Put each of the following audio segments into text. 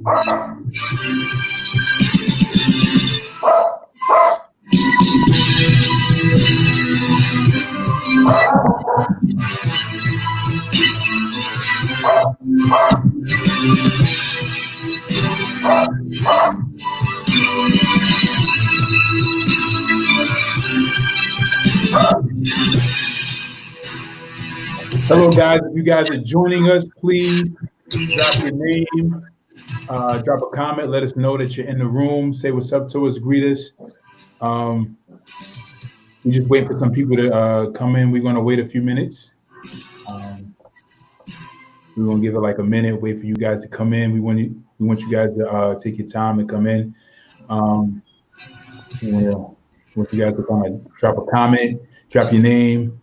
Hello, guys. If you guys are joining us, please drop your name, drop a comment, let us know that you're in the room. Say what's up to us, greet us. We just wait for some people to come in. We're going to wait a few minutes. We're going to give it like a minute, wait for you guys to come in. We want you guys to take your time and come in. We want you guys to kind of drop a comment, drop your name,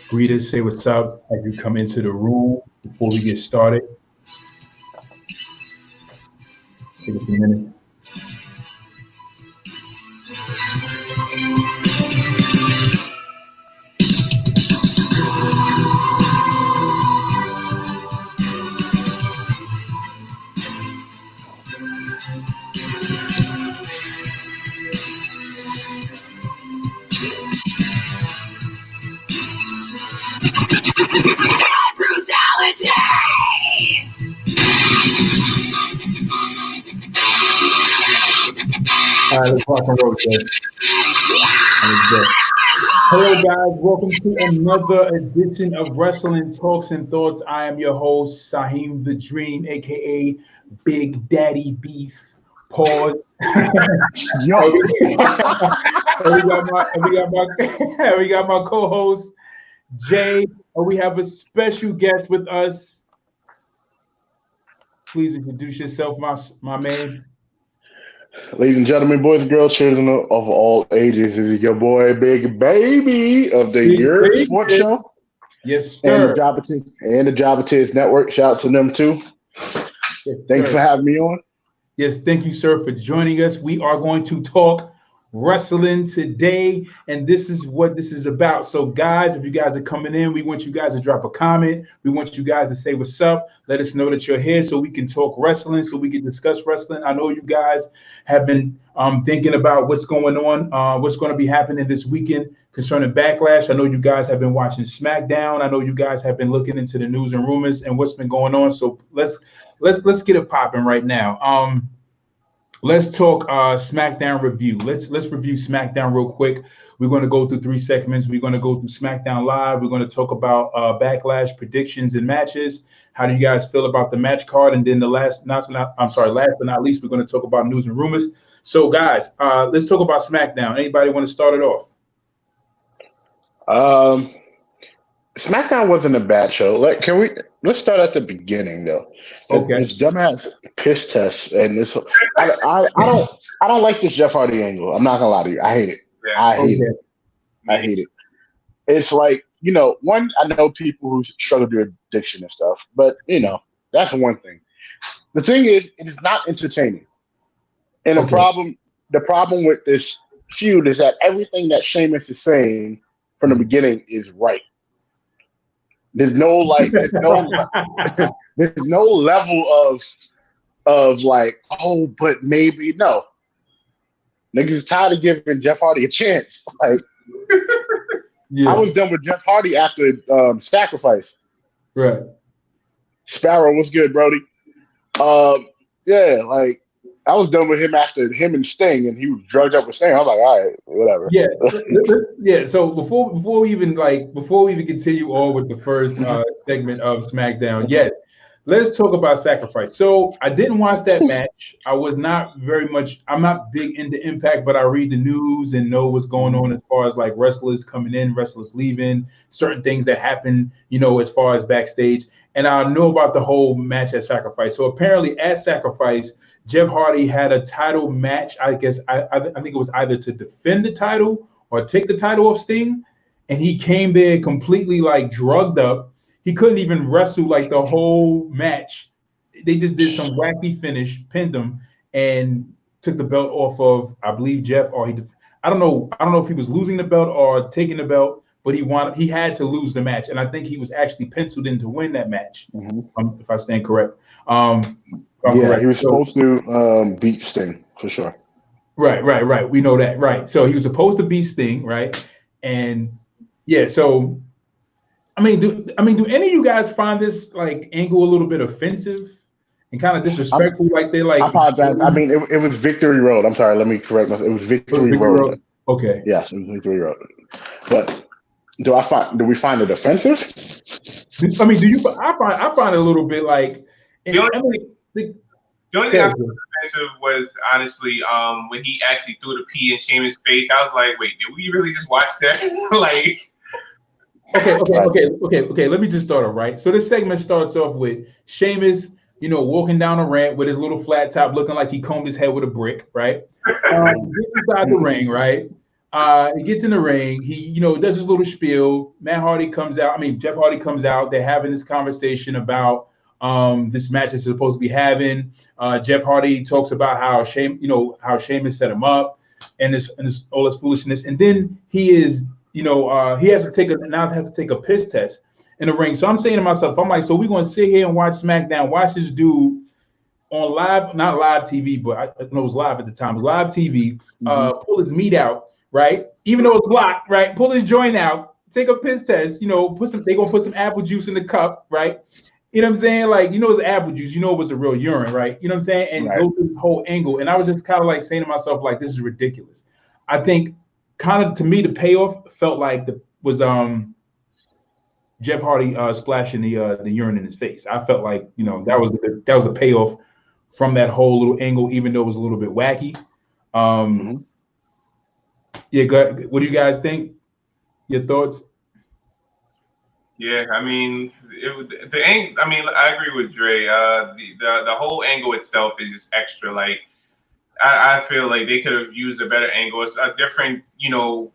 greet us, say what's up as you come into the room before we get started. Take a few minutes. Brutality! All right, let's rock and roll, Jay. Hello, guys. Welcome to another edition of Wrestling Talks and Thoughts. I am your host, Saheem the Dream, aka Big Daddy Beef. Pause. Yo. we got my co-host Jay, and we have a special guest with us. Please introduce yourself, my man. Ladies and gentlemen, boys and girls, children of all ages, this is your boy Big Baby of the Your Sports Show. Yes, sir. And the Jobatiz Network. Shout out to them too. Yes, thanks for having me on. Yes, thank you, sir, for joining us. We are going to talk wrestling today, and this is what this is about. So, guys, if you guys are coming in, we want you guys to drop a comment. We want you guys to say what's up. Let us know that you're here so we can talk wrestling, so we can discuss wrestling. I know you guys have been thinking about what's going on, what's going to be happening this weekend concerning Backlash. I know you guys have been watching Smackdown. I know you guys have been looking into the news and rumors and what's been going on. So let's get it popping right now. Let's talk SmackDown review. Let's review SmackDown real quick. We're going to go through 3 segments. We're going to go through SmackDown Live. We're going to talk about Backlash predictions and matches. How do you guys feel about the match card? And then last but not least, we're going to talk about news and rumors. So, guys, let's talk about SmackDown. Anybody want to start it off? SmackDown wasn't a bad show. Let's start at the beginning though. Okay. This dumbass piss test and this. I don't like this Jeff Hardy angle. I'm not gonna lie to you. I hate it. Yeah. I hate it. It's like, one, I know people who struggle with addiction and stuff, but that's one thing. The thing is, it is not entertaining. And the problem with this feud is that everything that Sheamus is saying from the beginning is right. There's no level of like, oh, but maybe no. Niggas is tired of giving Jeff Hardy a chance. Like, yeah. I was done with Jeff Hardy after Sacrifice. Right. Sparrow, what's good, Brody? Yeah, like I was done with him after him and Sting, and he was drugged up with Sting. I was like, all right, whatever. Yeah, yeah. So before we even continue on with the first segment of SmackDown, yes, let's talk about Sacrifice. So I didn't watch that match. I'm not big into Impact, but I read the news and know what's going on as far as like wrestlers coming in, wrestlers leaving, certain things that happen, as far as backstage. And I know about the whole match at Sacrifice. So apparently at Sacrifice, Jeff Hardy had a title match. I guess I think it was either to defend the title or take the title of Sting. And he came there completely like drugged up. He couldn't even wrestle like the whole match. They just did some wacky finish, pinned him, and took the belt off of, I believe, Jeff. Or I don't know if he was losing the belt or taking the belt, but he had to lose the match. And I think he was actually penciled in to win that match, if I stand correct. Yeah, he was supposed to beat Sting for sure. Right. We know that, right? So he was supposed to beat Sting, right? And yeah, so do any of you guys find this like angle a little bit offensive and kind of disrespectful? Like they like. I apologize. I mean, it was Victory Road. I'm sorry. Let me correct myself. It was Victory Road. Okay. Yes, it was Victory Road. But do we find it offensive? I mean, I find it a little bit like. The only thing I found offensive was honestly when he actually threw the pee in Sheamus' face. I was like, wait, did we really just watch that? Like. Okay. Let me just start off, right? So this segment starts off with Sheamus, walking down a ramp with his little flat top, looking like he combed his head with a brick, right? He gets inside the ring, right? He gets in the ring. He, does his little spiel. Jeff Hardy comes out. They're having this conversation about this match that they're supposed to be having. Jeff Hardy talks about how Sheamus set him up, and this all this foolishness, and then he is. He has to take a piss test in the ring. So I'm saying to myself, I'm like, so we're going to sit here and watch SmackDown, watch this dude on not live TV, but I know it was live at the time. It was live TV, pull his meat out, right? Even though it's blocked, right? Pull his joint out, take a piss test, they're going to put some apple juice in the cup, right? You know what I'm saying? Like, it's apple juice, it was a real urine, right? You know what I'm saying? And go through the whole angle. And I was just kind of like saying to myself, like, this is ridiculous. I think kind of to me, the payoff felt like Jeff Hardy splashing the urine in his face. I felt like that was the payoff from that whole little angle, even though it was a little bit wacky. Yeah, what do you guys think? Your thoughts? Yeah, I mean, I agree with Dre. The whole angle itself is just extra. Like, I feel like they could have used a better angle. It's a different,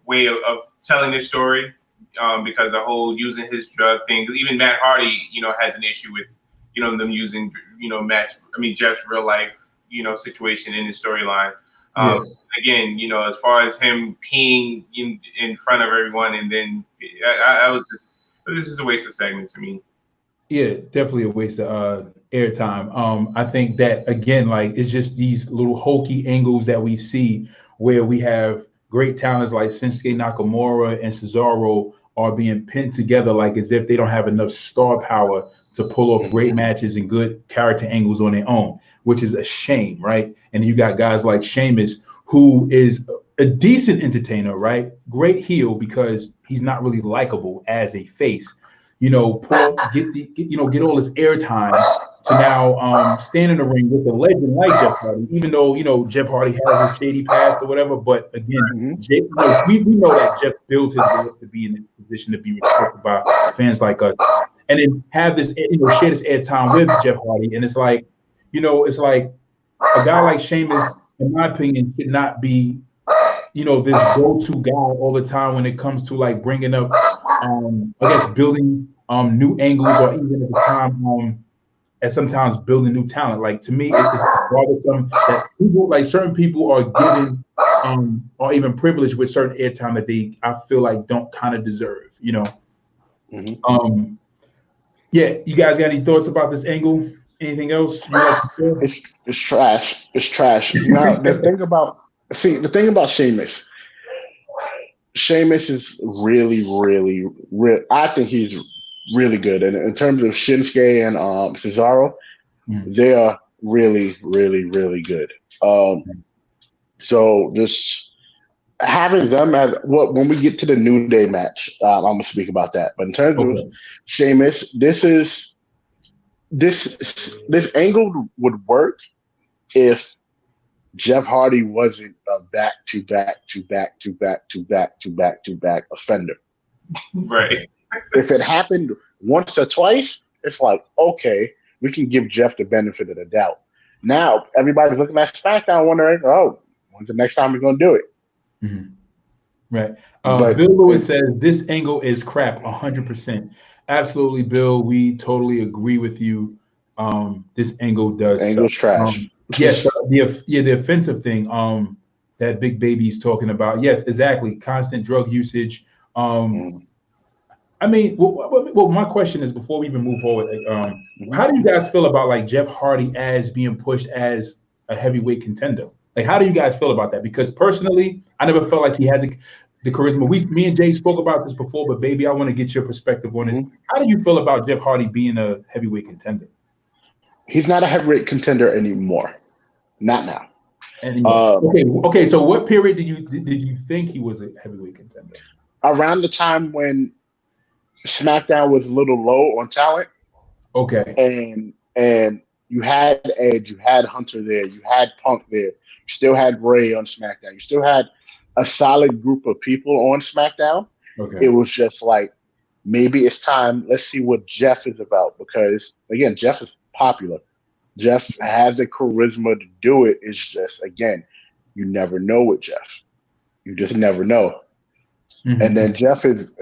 way of telling this story, because the whole using his drug thing. Even Matt Hardy, has an issue with, them using, Jeff's real life, situation in his storyline. Again, as far as him peeing in front of everyone, and then this is a waste of segment to me. Yeah, definitely a waste of airtime. I think that again, like it's just these little hokey angles that we see where we have great talents like Shinsuke Nakamura and Cesaro are being pinned together like as if they don't have enough star power to pull off great matches and good character angles on their own, which is a shame, right? And you got guys like Sheamus, who is a decent entertainer, right? Great heel because he's not really likable as a face. Get all this airtime to now stand in the ring with a legend like Jeff Hardy, even though Jeff Hardy has his shady past or whatever. But again, we know that Jeff built his way up to be in a position to be respected by fans like us, and then have this share this airtime with Jeff Hardy, and it's like a guy like Sheamus, in my opinion, should not be this go-to guy all the time when it comes to like bringing up building new angles, or even at the time and sometimes building new talent. Like to me, it's bothersome that people, like certain people, are given or even privileged with certain airtime that I feel like don't kind of deserve. Yeah, you guys got any thoughts about this angle? Anything else you like to say? It's trash. It's trash. Now the thing about Sheamus is really, really, I think he's really good. And in terms of Shinsuke and Cesaro, they are really, really, really good. So just having them as when we get to the New Day match, I'm gonna speak about that. But in terms of Sheamus, this angle would work if Jeff Hardy wasn't a back-to-back offender. Right. If it happened once or twice, it's like, okay, we can give Jeff the benefit of the doubt. Now, everybody's looking at SmackDown wondering, when's the next time we're going to do it? Right. Bill Lewis says, this angle is crap, 100%. Absolutely, Bill. We totally agree with you. This angle does. Angle's trash. Yes, the offensive thing that Big Baby's talking about. Yes, exactly. Constant drug usage. I I mean, well, my question is before we even move forward, how do you guys feel about like Jeff Hardy as being pushed as a heavyweight contender? Like, how do you guys feel about that? Because personally, I never felt like he had the charisma. Me and Jay spoke about this before, but baby, I want to get your perspective on this. How do you feel about Jeff Hardy being a heavyweight contender? He's not a heavyweight contender anymore. Not now. Okay. So, what period did you think he was a heavyweight contender? Around the time when Smackdown was a little low on talent. Okay. And you had Edge, you had Hunter there, you had Punk there, you still had Ray on SmackDown, you still had a solid group of people on SmackDown. Okay. It was just like, maybe it's time, let's see what Jeff is about, because again, Jeff is popular. Jeff has the charisma to do it. It's just, again, you never know with Jeff. You just never know. And then Jeff is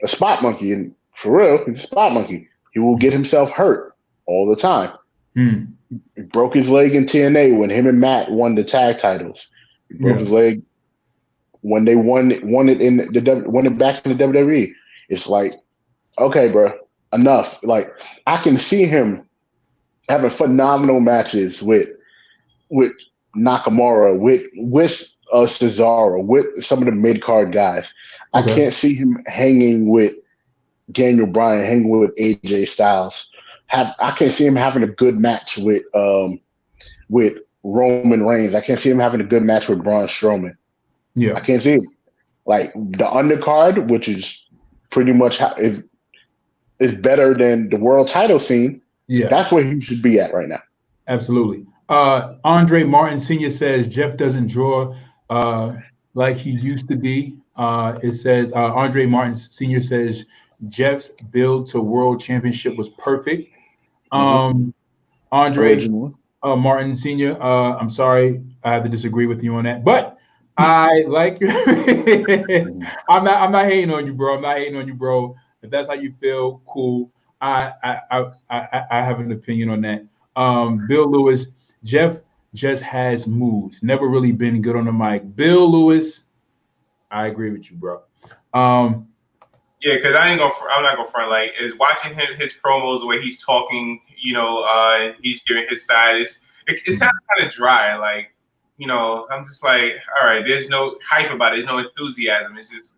a spot monkey, and for real, he's a spot monkey. He will get himself hurt all the time. He broke his leg in TNA when him and Matt won the tag titles. He broke his leg when they won it back in the WWE. It's like, okay, bro, enough. Like, I can see him having phenomenal matches with Nakamura, with Cesaro, with some of the mid-card guys. Okay. I can't see him hanging with Daniel Bryan, hanging with AJ Styles. I can't see him having a good match with Roman Reigns. I can't see him having a good match with Braun Strowman. Yeah, I can't see it. Like, the undercard, which is pretty much is better than the world title scene. Yeah, that's where he should be at right now. Absolutely. Andre Martin Sr. says Jeff doesn't draw like he used to be. It says Andre Martin Sr. says Jeff's build to world championship was perfect. Andre Martin Sr. I'm sorry, I have to disagree with you on that, but I like you. I'm not hating on you, bro. I'm not hating on you, bro. If that's how you feel, cool. I have an opinion on that. Bill Lewis, Jeff just has moves. Never really been good on the mic. Bill Lewis, I agree with you, bro. Yeah, because I'm not gonna front. Like, is watching his promos where he's talking, he's giving his side. It sounds kind of dry. Like, I'm just like, all right, there's no hype about it. There's no enthusiasm. It's just,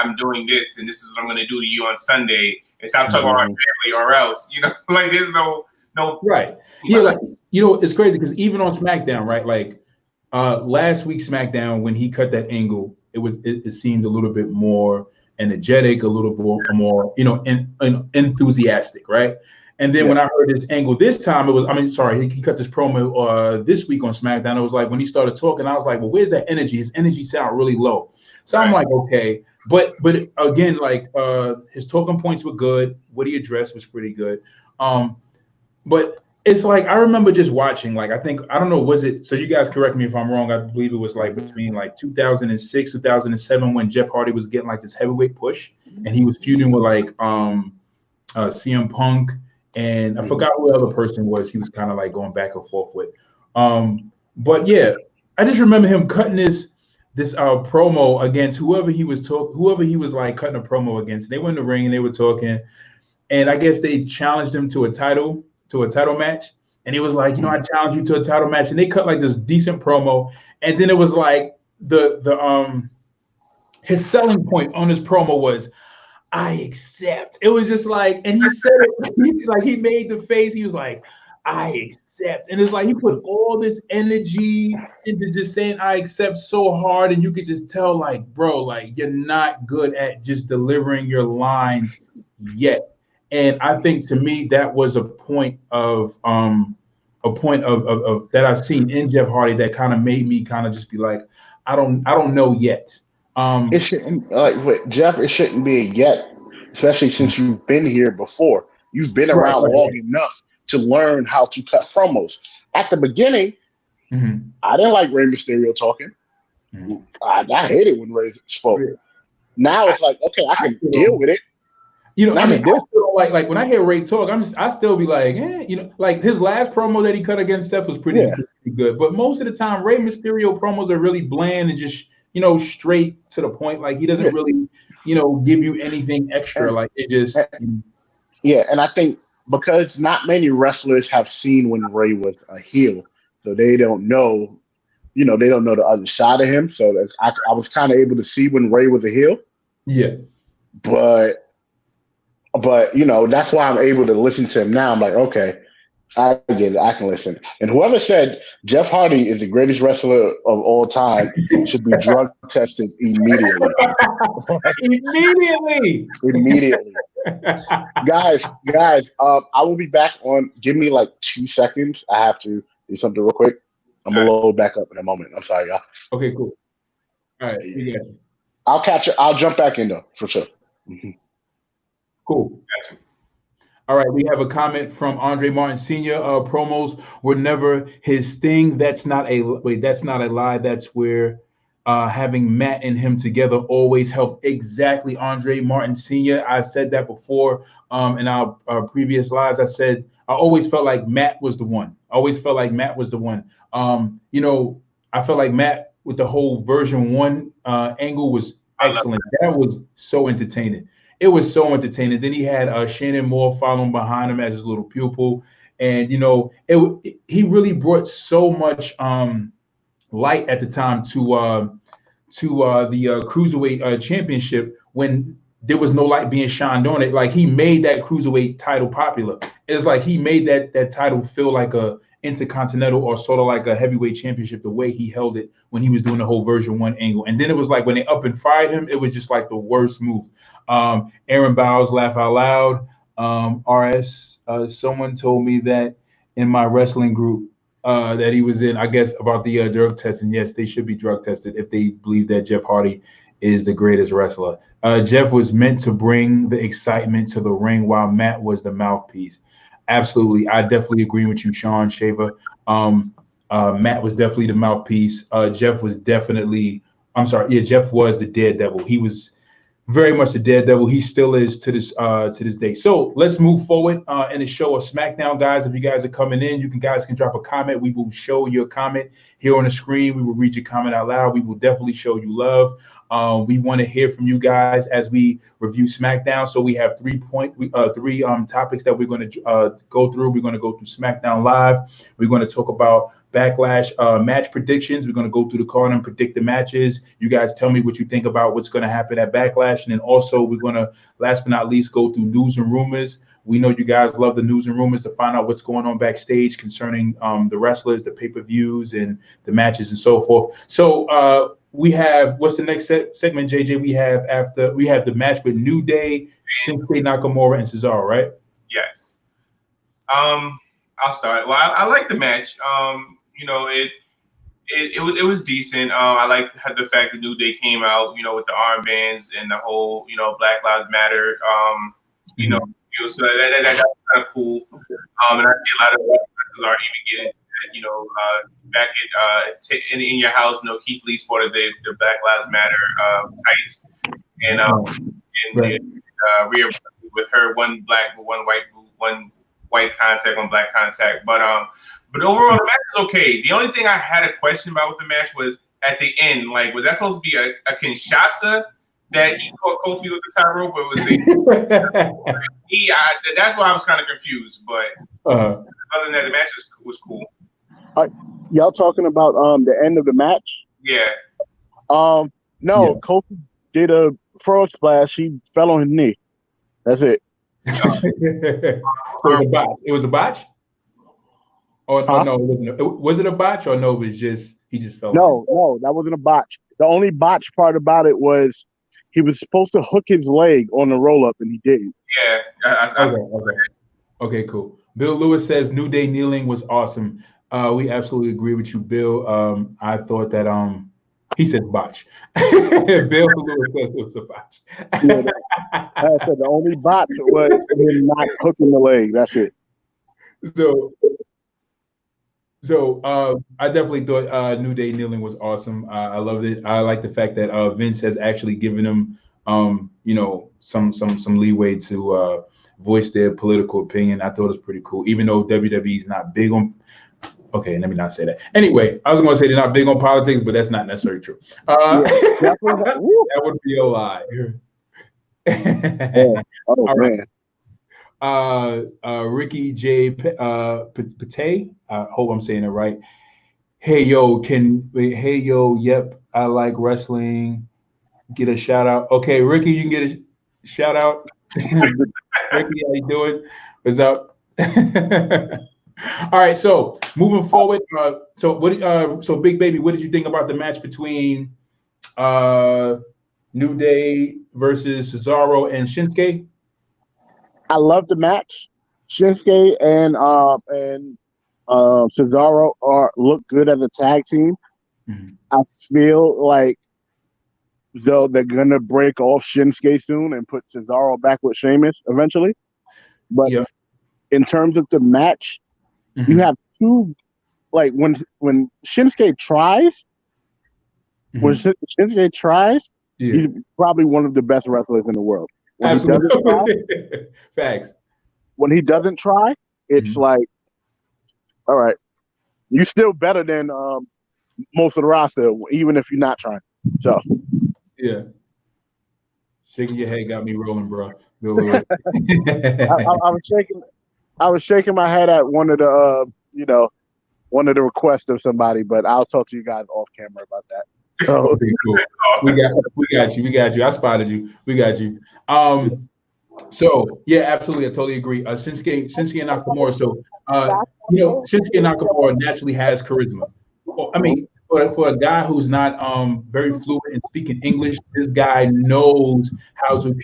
I'm doing this, and this is what I'm gonna do to you on Sunday. And stop talking about my family, or else, like, there's no. Right. Yeah, like, it's crazy because even on SmackDown, right? Like, last week's SmackDown, when he cut that angle, it seemed a little bit more energetic, a little bit more, enthusiastic, right? And then when I heard this angle this time, he cut this promo this week on SmackDown. It was like when he started talking, I was like, well, where's that energy? His energy sound really low. So I'm like, okay, but again, like his talking points were good. What he addressed was pretty good. But it's like I remember just watching, like, I don't know, was it, so you guys correct me if I'm wrong, I believe it was like between like 2006, 2007 when Jeff Hardy was getting like this heavyweight push and he was feuding with like CM Punk and I forgot who the other person was he was kind of like going back and forth with. But yeah, I just remember him cutting this promo against whoever he was like cutting a promo against. They were in the ring and they were talking, and I guess they challenged him to a title match. And he was like, I challenge you to a title match. And they cut like this decent promo. And then it was like his selling point on his promo was, I accept. It was just like, and he said it, like he made the face. He was like, I accept. And it's like he put all this energy into just saying I accept so hard. And you could just tell, like, bro, like, you're not good at just delivering your lines yet. And I think to me that was a point of that I've seen in Jeff Hardy that kind of made me kind of just be like, I don't know yet. It shouldn't, with Jeff, it shouldn't be a yet, especially since you've been here before. You've been around long enough to learn how to cut promos. At the beginning, I didn't like Rey Mysterio talking. I hated when Rey spoke. Now it's like, okay, I can deal with it. I still like when I hear Ray talk, I still be like, like his last promo that he cut against Seth was pretty good. But most of the time, Rey Mysterio promos are really bland and just straight to the point. Like he doesn't really, give you anything extra. Like it just. Yeah, and I think because not many wrestlers have seen when Ray was a heel, so they don't know. They don't know the other side of him. So I was kind of able to see when Ray was a heel. Yeah. But that's why I'm able to listen to him now. I'm like, okay, I get it. I can listen. And whoever said Jeff Hardy is the greatest wrestler of all time should be drug tested immediately. Immediately. Guys, I will be back on. Give me like 2 seconds. I have to do something real quick. I'm gonna load back up in a moment. I'm sorry, y'all. Okay, cool. All right, yeah. I'll catch it. I'll jump back in though, for sure. Mm-hmm. Cool. Gotcha. All right, we have a comment from Andre Martin Sr. Promos were never his thing. That's not a lie. That's where having Matt and him together always helped. Exactly, Andre Martin Sr. I said that before in our previous lives. I said I always felt like Matt was the one. I felt like Matt with the whole version 1 angle was excellent. That was so entertaining. It was so entertaining. Then he had Shannon Moore following behind him as his little pupil, and he really brought so much light at the time to the cruiserweight championship when there was no light being shined on it. Like he made that cruiserweight title popular. It's like he made that title feel like a intercontinental or sort of like a heavyweight championship, the way he held it when he was doing the whole version 1 angle. And then it was like when they up and fired him, it was just like the worst move. Aaron Bowles, laugh out loud. RS, someone told me that in my wrestling group that he was in, I guess, about the drug testing. Yes, they should be drug tested if they believe that Jeff Hardy is the greatest wrestler. Jeff was meant to bring the excitement to the ring while Matt was the mouthpiece. Absolutely. I definitely agree with you, Sean Shaver. Matt was definitely the mouthpiece. Jeff was Jeff was the daredevil. He was very much the daredevil. He still is to this day. So let's move forward in the show of SmackDown, guys. If you guys are coming in, you guys can drop a comment. We will show your comment here on the screen. We will read your comment out loud. We will definitely show you love. We want to hear from you guys as we review SmackDown. So we have three topics that we're going to go through. We're going to go through SmackDown Live. We're going to talk about Backlash match predictions. We're going to go through the card and predict the matches. You guys tell me what you think about what's going to happen at Backlash. And then also we're going to, last but not least, go through news and rumors. We know you guys love the news and rumors to find out what's going on backstage concerning the wrestlers, the pay-per-views, and the matches and so forth. So we have, what's the next segment, JJ? We have the match with New Day, Shinsuke Nakamura, and Cesaro, right? Yes. I'll start. Well, I like the match. It was decent. I like the fact that New Day came out, with the armbands and the whole, Black Lives Matter, so that's kind of cool. And I see a lot of wrestlers are even getting into that, back at in your house, Keith Lee sported the Black Lives Matter tights, and Rhea with her one black, one white contact, one black contact, but overall the match is okay. The only thing I had a question about with the match was at the end, like, was that supposed to be a Kinshasa that he caught Kofi with the tie rope, or was it? That's why I was kind of confused. But other than that, the match was cool. Y'all talking about the end of the match? Yeah. No, yeah. Kofi did a frog splash. He fell on his knee. That's it. It was a botch? Or no, it wasn't. Was it a botch or no? It was just he just fell. No, that wasn't a botch. The only botch part about it was he was supposed to hook his leg on the roll up and he didn't. Yeah. Okay, cool. Bill Lewis says New Day kneeling was awesome. We absolutely agree with you, Bill. I thought that he said botch. Bill Lewis says it was a botch. Yeah, I said the only botch was him not hooking the leg. That's it. So I definitely thought New Day kneeling was awesome. I loved it. I like the fact that Vince has actually given them, some leeway to voice their political opinion. I thought it was pretty cool, even though WWE is not big on Okay, let me not say that. Anyway, I was going to say they're not big on politics, but that's not necessarily true. That would be a lie. Oh man. Ricky J. Pate. I hope I'm saying it right. Hey yo, yep, I like wrestling. Get a shout out. Okay, Ricky, you can get a shout out. Ricky, how you doing? What's up? All right, so moving forward, so Big Baby, what did you think about the match between New Day versus Cesaro and Shinsuke? I love the match. Shinsuke and Cesaro look good as a tag team. Mm-hmm. I feel like though they're gonna break off Shinsuke soon and put Cesaro back with Sheamus eventually. But in terms of the match, you have two, like when Shinsuke tries, he's probably one of the best wrestlers in the world. When Absolutely. he doesn't try, facts. When he doesn't try, it's like, all right, you're still better than most of the roster, even if you're not trying. So yeah, shaking your head got me rolling, bro. I was shaking my head at one of the one of the requests of somebody, but I'll talk to you guys off camera about that. So okay, cool. We got you. I spotted you. We got you. So yeah, absolutely, I totally agree. Shinsuke Nakamura. So Shinsuke Nakamura naturally has charisma. I mean, for a guy who's not very fluent in speaking English, this guy knows how to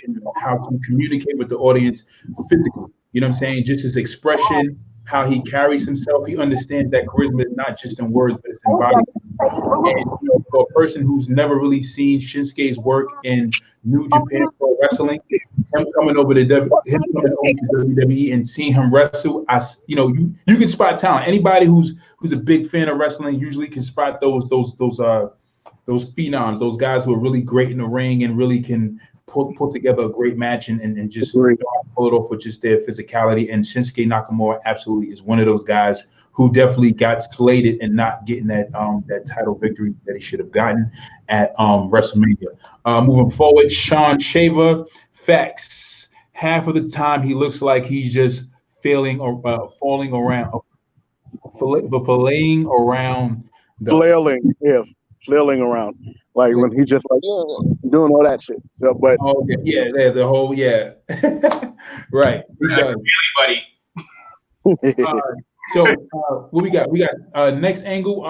communicate with the audience physically. You know what I'm saying? Just his expression, how he carries himself. He understands that charisma is not just in words, but it's in body. And for a person who's never really seen Shinsuke's work in New Japan Pro Wrestling, him coming over to WWE and seeing him wrestle, you can spot talent. Anybody who's a big fan of wrestling usually can spot those phenoms, those guys who are really great in the ring and really can put together a great match and just pull it off with just their physicality. And Shinsuke Nakamura absolutely is one of those guys who definitely got slated and not getting that title victory that he should have gotten at WrestleMania. Moving forward, Sean Shaver, facts. Half of the time he looks like he's just failing or falling around, filleting around, flailing around, like when he just like doing all that shit. So, but the whole right. He does. Really, buddy. So what we got? We got next angle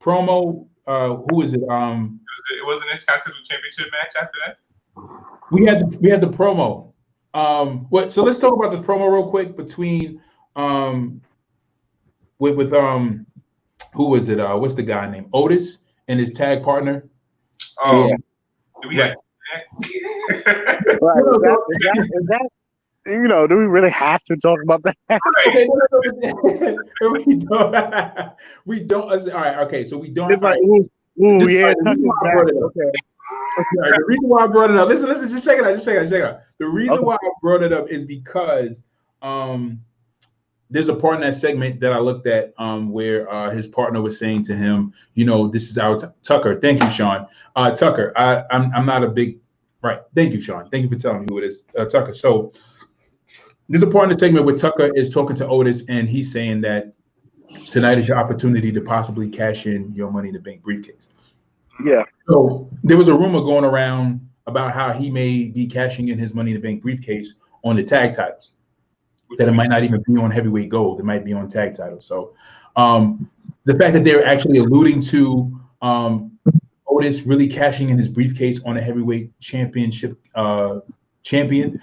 promo. Who is it? It wasn't a Intercontinental Championship match after that. We had the promo. So let's talk about this promo real quick between with who was it? What's the guy named Otis and his tag partner? Do we have do we really have to talk about that? We don't. All right. Okay. So we don't. It's like, the reason why I brought it up. Listen. Just check it out. The reason why I brought it up is because there's a part in that segment that I looked at where his partner was saying to him, this is our Tucker. Thank you, Sean. Tucker. I'm not a big right. Thank you, Sean. Thank you for telling me who it is, Tucker. So there's a part in the segment where Tucker is talking to Otis, and he's saying that tonight is your opportunity to possibly cash in your Money in the Bank briefcase. Yeah. So there was a rumor going around about how he may be cashing in his Money in the Bank briefcase on the tag titles. That it might not even be on heavyweight gold. It might be on tag titles. So the fact that they're actually alluding to Otis really cashing in his briefcase on a heavyweight championship champion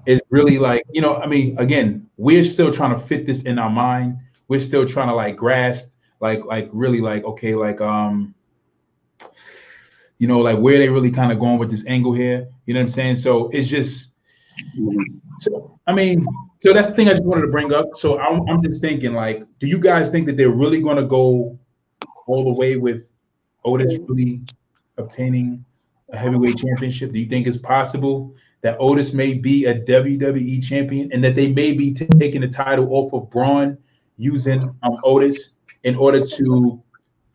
is really like, again, we're still trying to fit this in our mind. We're still trying to grasp, really okay, where they really kind of going with this angle here. You know what I'm saying? So it's just, so that's the thing I just wanted to bring up. So I'm just thinking, do you guys think that they're really going to go all the way with Otis really obtaining a heavyweight championship? Do you think it's possible that Otis may be a WWE champion and that they may be taking the title off of Braun using Otis in order to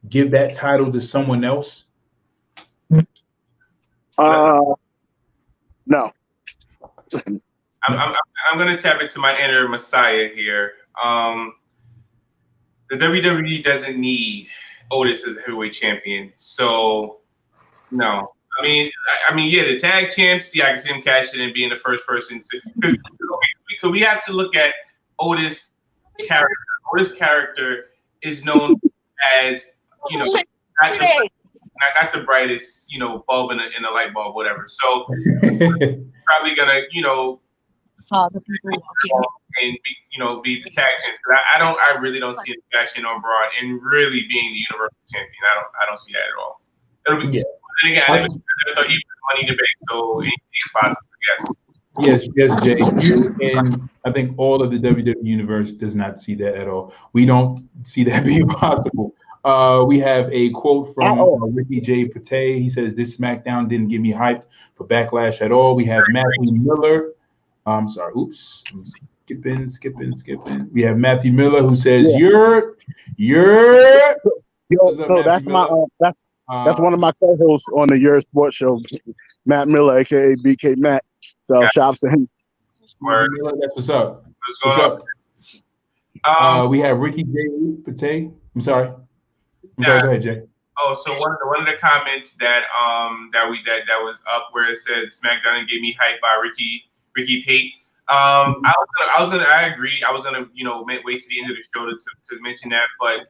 give that title to someone else? No. I'm gonna tap into my inner Messiah here. The WWE doesn't need Otis as a heavyweight champion, so no. I mean, yeah, the tag champs. Yeah, I can see him cashing and being the first person to. Because we have to look at Otis' character. Otis' character is known as, you know, not the brightest, you know, bulb in a light bulb, whatever. So probably gonna, you know, and be, you know, be the tag champ. I really don't see him cashing on Broad and really being the Universal Champion. I don't see that at all. It'll be. Yeah. And again, I never thought he was Money in the Bank, so anything's possible, I guess. Yes, Jay. You and I think all of the WWE universe does not see that at all. We don't see that being possible. We have a quote from Ricky J. Pate. He says, "This SmackDown didn't get me hyped for Backlash at all." We have Matthew Miller. I'm sorry. Oops. I'm skipping. We have Matthew Miller who says, "You're." So that's Miller? That's one of my co-hosts on the Your Sports Show, Matt Miller, aka BK Matt. So shouts to him. Miller, that's what's up. What's up? We have Ricky J. Pate. I'm sorry. Go ahead, Jay. Oh, so one of the comments that was up where it said SmackDown gave me hype by Ricky Pate. I agree. I was gonna, you know, wait to the end of the show to mention that, but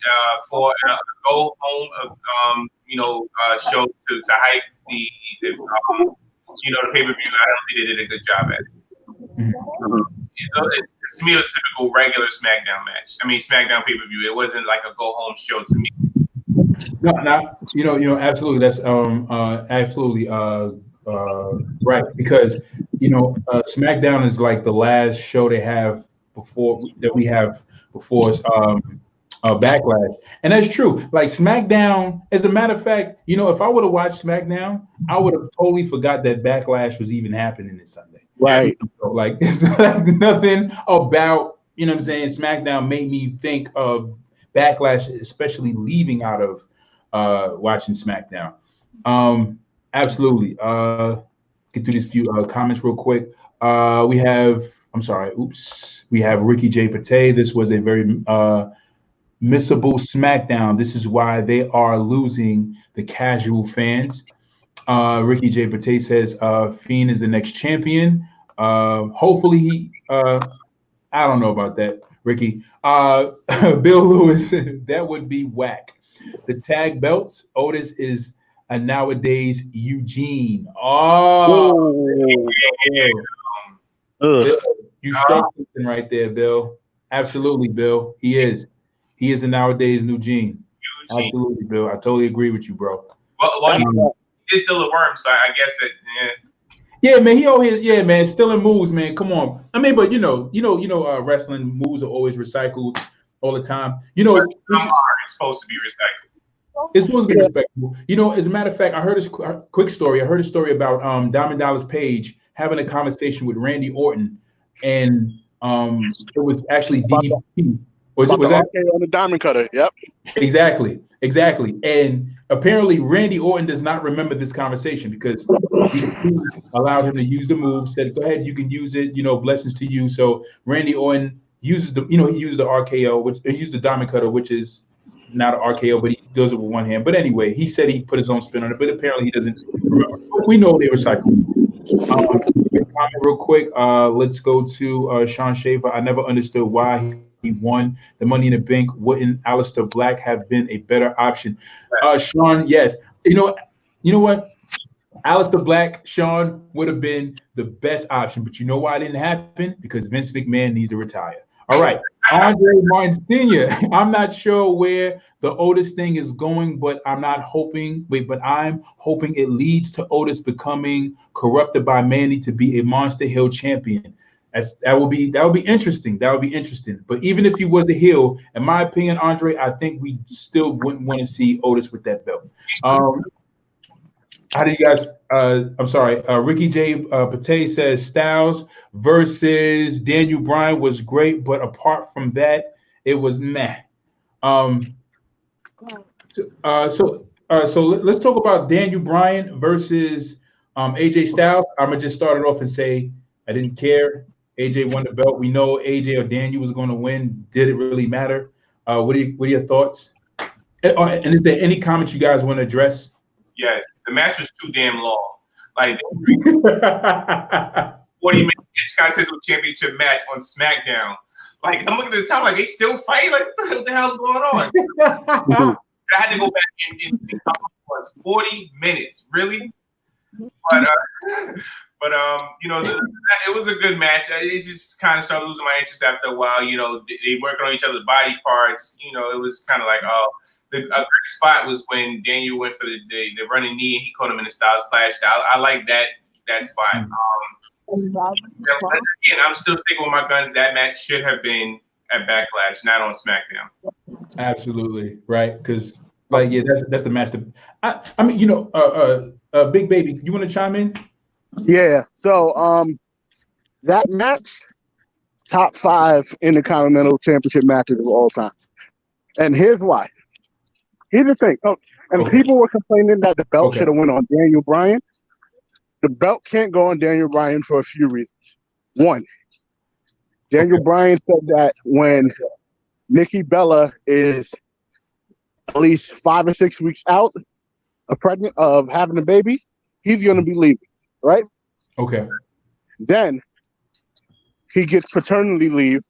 for a go home show to hype the you know, the pay per view, I don't think they did a good job at it. To me, it was a typical regular SmackDown match. I mean, SmackDown pay per view. It wasn't like a go home show to me. No, absolutely. That's absolutely right, because SmackDown is like the last show they have before Backlash, and that's true. Like SmackDown, as a matter of fact, if I would have watched SmackDown, I would have totally forgot that Backlash was even happening this Sunday. Right. Like it's like nothing about SmackDown made me think of Backlash, especially leaving out of watching SmackDown. Absolutely. Get through these few comments real quick. We have Ricky J. Pate. This was a very missable SmackDown. This is why they are losing the casual fans. Ricky J. Pate says Fiend is the next champion. Hopefully he I don't know about that, Ricky. Bill Lewis, that would be whack. The tag belts, Otis is a nowadays Eugene. Bill, you struck something right there, Bill. Absolutely, Bill. He is a nowadays Eugene. Absolutely, Bill. I totally agree with you, bro. Well, he's still a worm, so I guess that. Yeah, man. He always, man, still in moves, man. Come on. I mean, but wrestling moves are always recycled all the time. It's supposed to be recycled. It's supposed to be respectable. As a matter of fact, I heard a quick story. I heard a story about Diamond Dallas Page having a conversation with Randy Orton, and it was actually DDP. Was that on the Diamond Cutter? Yep. Exactly. And apparently Randy Orton does not remember this conversation because he allowed him to use the move, said, "Go ahead, you can use it, blessings to you." So Randy Orton uses he used the RKO, which he used the Diamond Cutter, which is not an RKO, but he does it with one hand. But anyway, he said he put his own spin on it, but apparently he doesn't remember. We know they recycle. Comment real quick. Let's go to Sean Schaefer. I never understood why he won the Money in the Bank. Wouldn't Aleister Black have been a better option? Sean, yes. You know what? Aleister Black, Sean, would have been the best option, but you know why it didn't happen? Because Vince McMahon needs to retire. All right, Andre Martin Sr. I'm not sure where the Otis thing is going, but I'm hoping it leads to Otis becoming corrupted by Mandy to be a Monster Hill champion. That would be interesting. But even if he was a heel, in my opinion, Andre, I think we still wouldn't want to see Otis with that belt. How do you guys? I'm sorry. Ricky J. Pate says Styles versus Daniel Bryan was great, but apart from that, It was meh. So let's talk about Daniel Bryan versus AJ Styles. I'm gonna just start it off and say I didn't care. AJ won the belt. We know AJ or Daniel was going to win. Did it really matter? What are your thoughts? And is there any comments you guys want to address? Yes, the match was too damn long. Like 40-minute Intercontinental Championship match on Smackdown. Like I'm looking at the time, like they still fight. Like what the hell's going on? I had to go back and see how it was. 40 minutes, really? But you know, it was a good match. It just kind of started losing my interest after a while. You know, they working on each other's body parts. You know, it was kind of like, a great spot was when Daniel went for the running knee and he caught him in the Styles Clash. I like that spot. Again, I'm still sticking with my guns. That match should have been at Backlash, not on SmackDown. Absolutely right, because like that's the match. I mean, you know, Big Baby, you want to chime in? Yeah. So that match, top 5 Intercontinental Championship matches of all time, and here's why. Here's the thing. People were complaining that the belt should have went on Daniel Bryan. The belt can't go on Daniel Bryan for a few reasons. One, Daniel Bryan said that when Nikki Bella is at least 5 or 6 weeks out of having a baby, he's going to be leaving, right? Okay. Then he gets paternity leave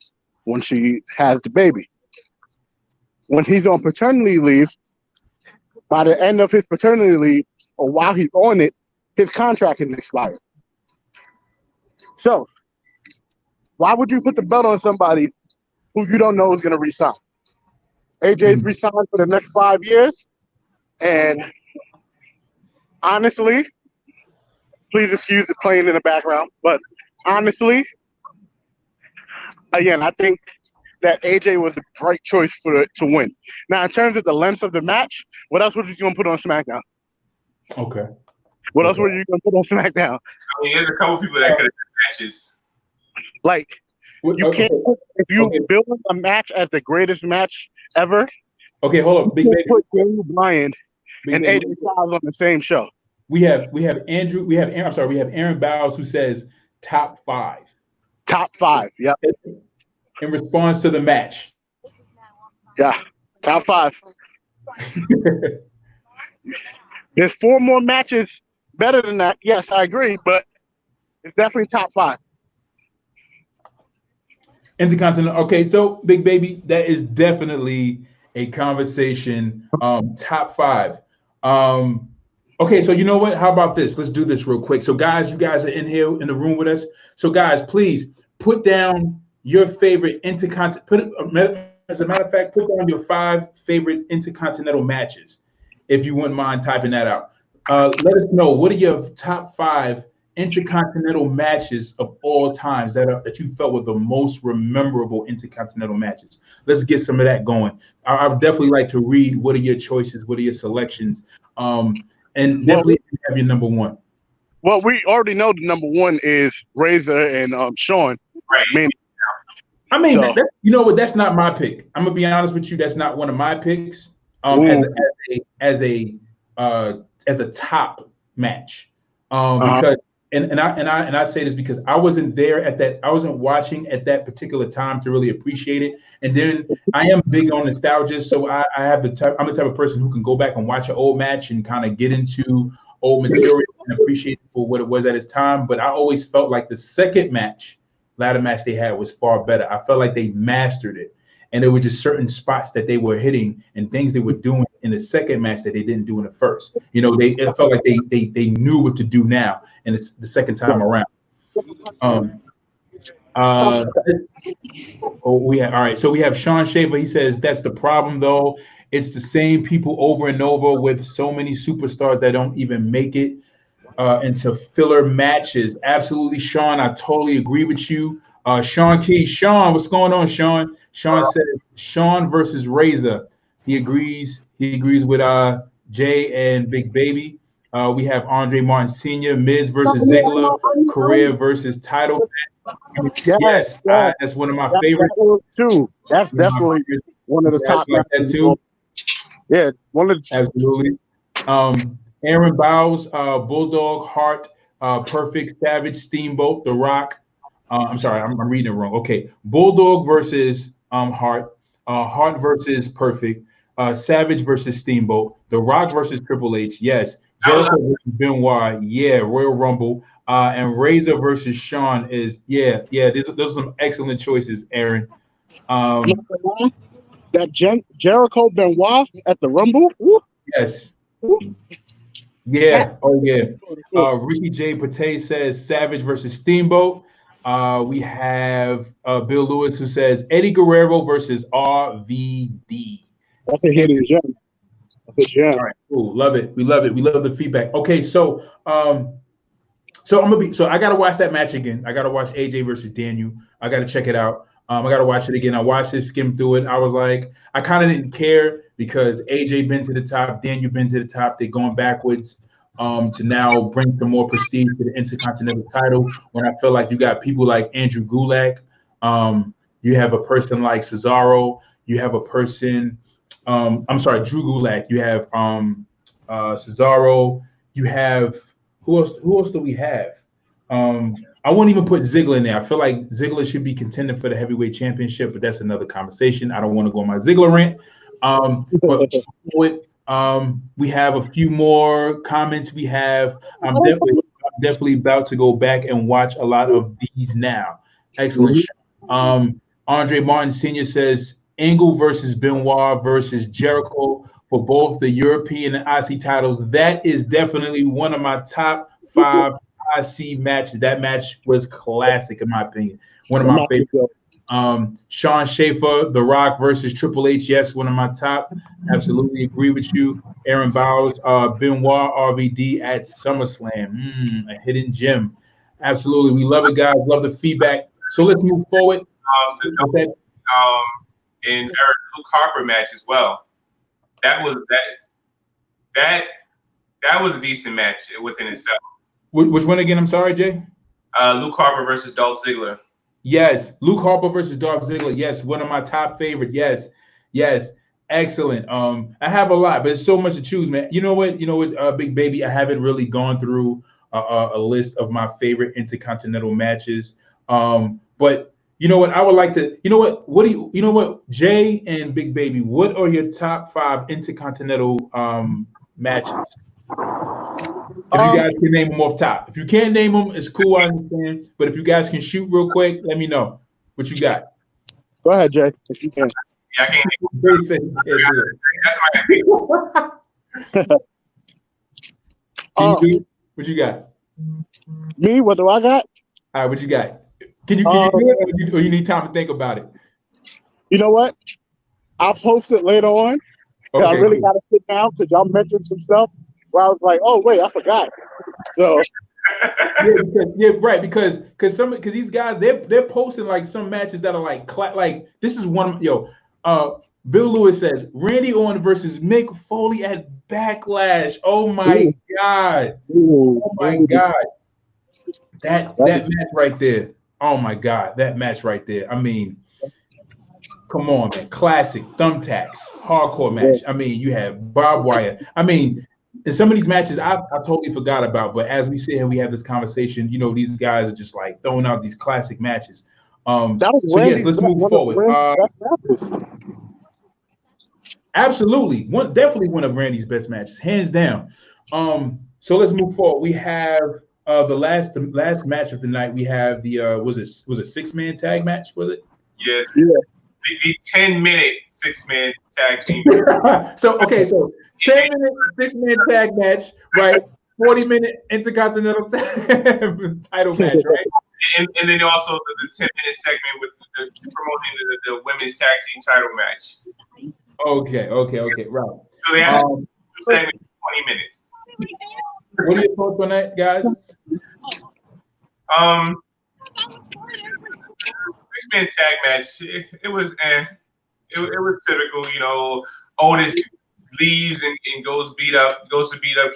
when she has the baby. When he's on paternity leave, by the end of his paternity leave, or while he's on it, his contract is expired. So, why would you put the belt on somebody who you don't know is going to resign? AJ's resigned for the next 5 years, and honestly, please excuse the playing in the background, but honestly, again, I think that AJ was the right choice to win. Now, in terms of the length of the match, what else were you going to put on SmackDown? Okay. What else were you going to put on SmackDown? I mean, there's a couple people that could have done matches. Like, you can't, if you build a match as the greatest match ever. Okay, hold on, Big Baby. Put Daniel Bryan and AJ Styles on the same show. We have Aaron Bowles who says top 5. Top 5, yep. In response to the match. Yeah, top 5. There's 4 more matches better than that. Yes, I agree, but it's definitely top 5. Intercontinental. Okay, so Big Baby, that is definitely a conversation. Top 5. Okay, so you know what? How about this? Let's do this real quick. So guys, you guys are in here in the room with us. So guys, please put down your favorite Intercontinental. As a matter of fact, put down your 5 favorite Intercontinental matches, if you wouldn't mind typing that out. Let us know, what are your top 5 Intercontinental matches of all times that you felt were the most memorable Intercontinental matches. Let's get some of that going. I would definitely like to read what are your choices, what are your selections, and definitely have your number 1. Well, we already know the number 1 is Razor and Sean. Right. I mean, you know what? That's not my pick. I'm gonna be honest with you. That's not one of my picks. As a top match, because and I say this because I wasn't there at that. I wasn't watching at that particular time to really appreciate it. And then I am big on nostalgia, so I'm the type of person who can go back and watch an old match and kind of get into old material and appreciate it for what it was at its time. But I always felt like the second ladder match they had was far better. I felt like they mastered it, and there were just certain spots that they were hitting and things they were doing in the second match that they didn't do in the first. You know, it felt like they knew what to do now, and it's the second time around. All right. So we have Sean Shaver. He says that's the problem though. It's the same people over and over with so many superstars that don't even make it into filler matches. Absolutely, Sean. I totally agree with you. Sean Key. Sean, what's going on, Sean? Sean said Sean versus Razor. He agrees with Jay and Big Baby. We have Andre Martin Sr., Miz versus Ziggler, career versus title. Yes, that's one of my favorites too. That's definitely one of the top. Like that too. Yeah, one of the absolutely. Aaron Bowles, Bulldog, Hart, Perfect, Savage, Steamboat, The Rock. I'm sorry, I'm reading it wrong. Okay, Bulldog versus Hart, Hart versus Perfect, Savage versus Steamboat, The Rock versus Triple H. Yes, Jericho versus Benoit. Yeah, Royal Rumble. And Razor versus Shawn is those are some excellent choices, Aaron. That Jericho Benoit at the Rumble. Woo. Yes. Yeah. Oh yeah. Ricky J. Pate says Savage versus Steamboat. We have Bill Lewis who says Eddie Guerrero versus RVD. That's a hidden gem. That's a gem. All right, cool. Love it. We love it. We love the feedback. Okay, so I gotta watch that match again. I gotta watch AJ versus Daniel. I gotta check it out. I gotta watch it again. I watched it, skimmed through it. I was like, I kind of didn't care because AJ been to the top, Daniel been to the top. They're going backwards to now bring some more prestige to the Intercontinental title. When I feel like you got people like Andrew Gulak, you have a person like Cesaro, you have a person. Drew Gulak. You have Cesaro. You have who else? Who else do we have? I won't even put Ziggler in there. I feel like Ziggler should be contending for the heavyweight championship, but that's another conversation. I don't want to go on my Ziggler rant. We have a few more comments. We have. I'm definitely about to go back and watch a lot of these now. Excellent. Andre Martin Sr. says Angle versus Benoit versus Jericho for both the European and IC titles. That is definitely one of my top 5 IC matches. That match was classic in my opinion. One of my favorites. Sean Schaefer, The Rock versus Triple H. Yes, one of my top. Absolutely agree with you. Aaron Bowles, Benoit, RVD at SummerSlam. A hidden gem. Absolutely. We love it, guys. Love the feedback. So let's move forward. In Luke Harper match as well. That was a decent match within itself. Which one again? I'm sorry, Jay. Luke Harper versus Dolph Ziggler. Yes, Luke Harper versus Dolph Ziggler. Yes, one of my top favorite. Yes, excellent. I have a lot, but it's so much to choose, man. You know what, Big Baby, I haven't really gone through a list of my favorite Intercontinental matches. But you know what? I would like to. You know what? Jay and Big Baby, what are your top 5 Intercontinental matches? If you guys can name them off top. If you can't name them, it's cool. I understand. But if you guys can shoot real quick, let me know what you got. Go ahead, Jay. If you can. Yeah, I can't. That's my what you got? Me? What do I got? All right, what you got? Can you do it, or you need time to think about it? You know what? I'll post it later on. Okay, I really got to sit down because y'all mentioned some stuff where I was like, oh wait, I forgot. So right, because these guys they're posting like some matches that are like this is one. Bill Lewis says Randy Orton versus Mick Foley at Backlash. Oh my God! Oh my God! That match right there. Oh my God, that match right there. I mean, come on, man. Classic thumbtacks, hardcore match. I mean, you have barbed wire. I mean, in some of these matches I totally forgot about, but as we sit here, we have this conversation, these guys are just like throwing out these classic matches. Let's move forward. Absolutely. Definitely one of Randy's best matches, hands down. So let's move forward. We have the last match of the night. We have the was it 6-man tag match? Was it? Yeah. The 10-minute 6-man tag team. so 10-minute 6-man tag match, right? 40-minute Intercontinental title match, right? And then also the 10-minute segment with promoting the women's tag team title match. Okay, right. So they have 2 segments, 20 minutes. What are your thoughts on that, guys? 6-man tag match. It was typical. Otis leaves and goes to beat up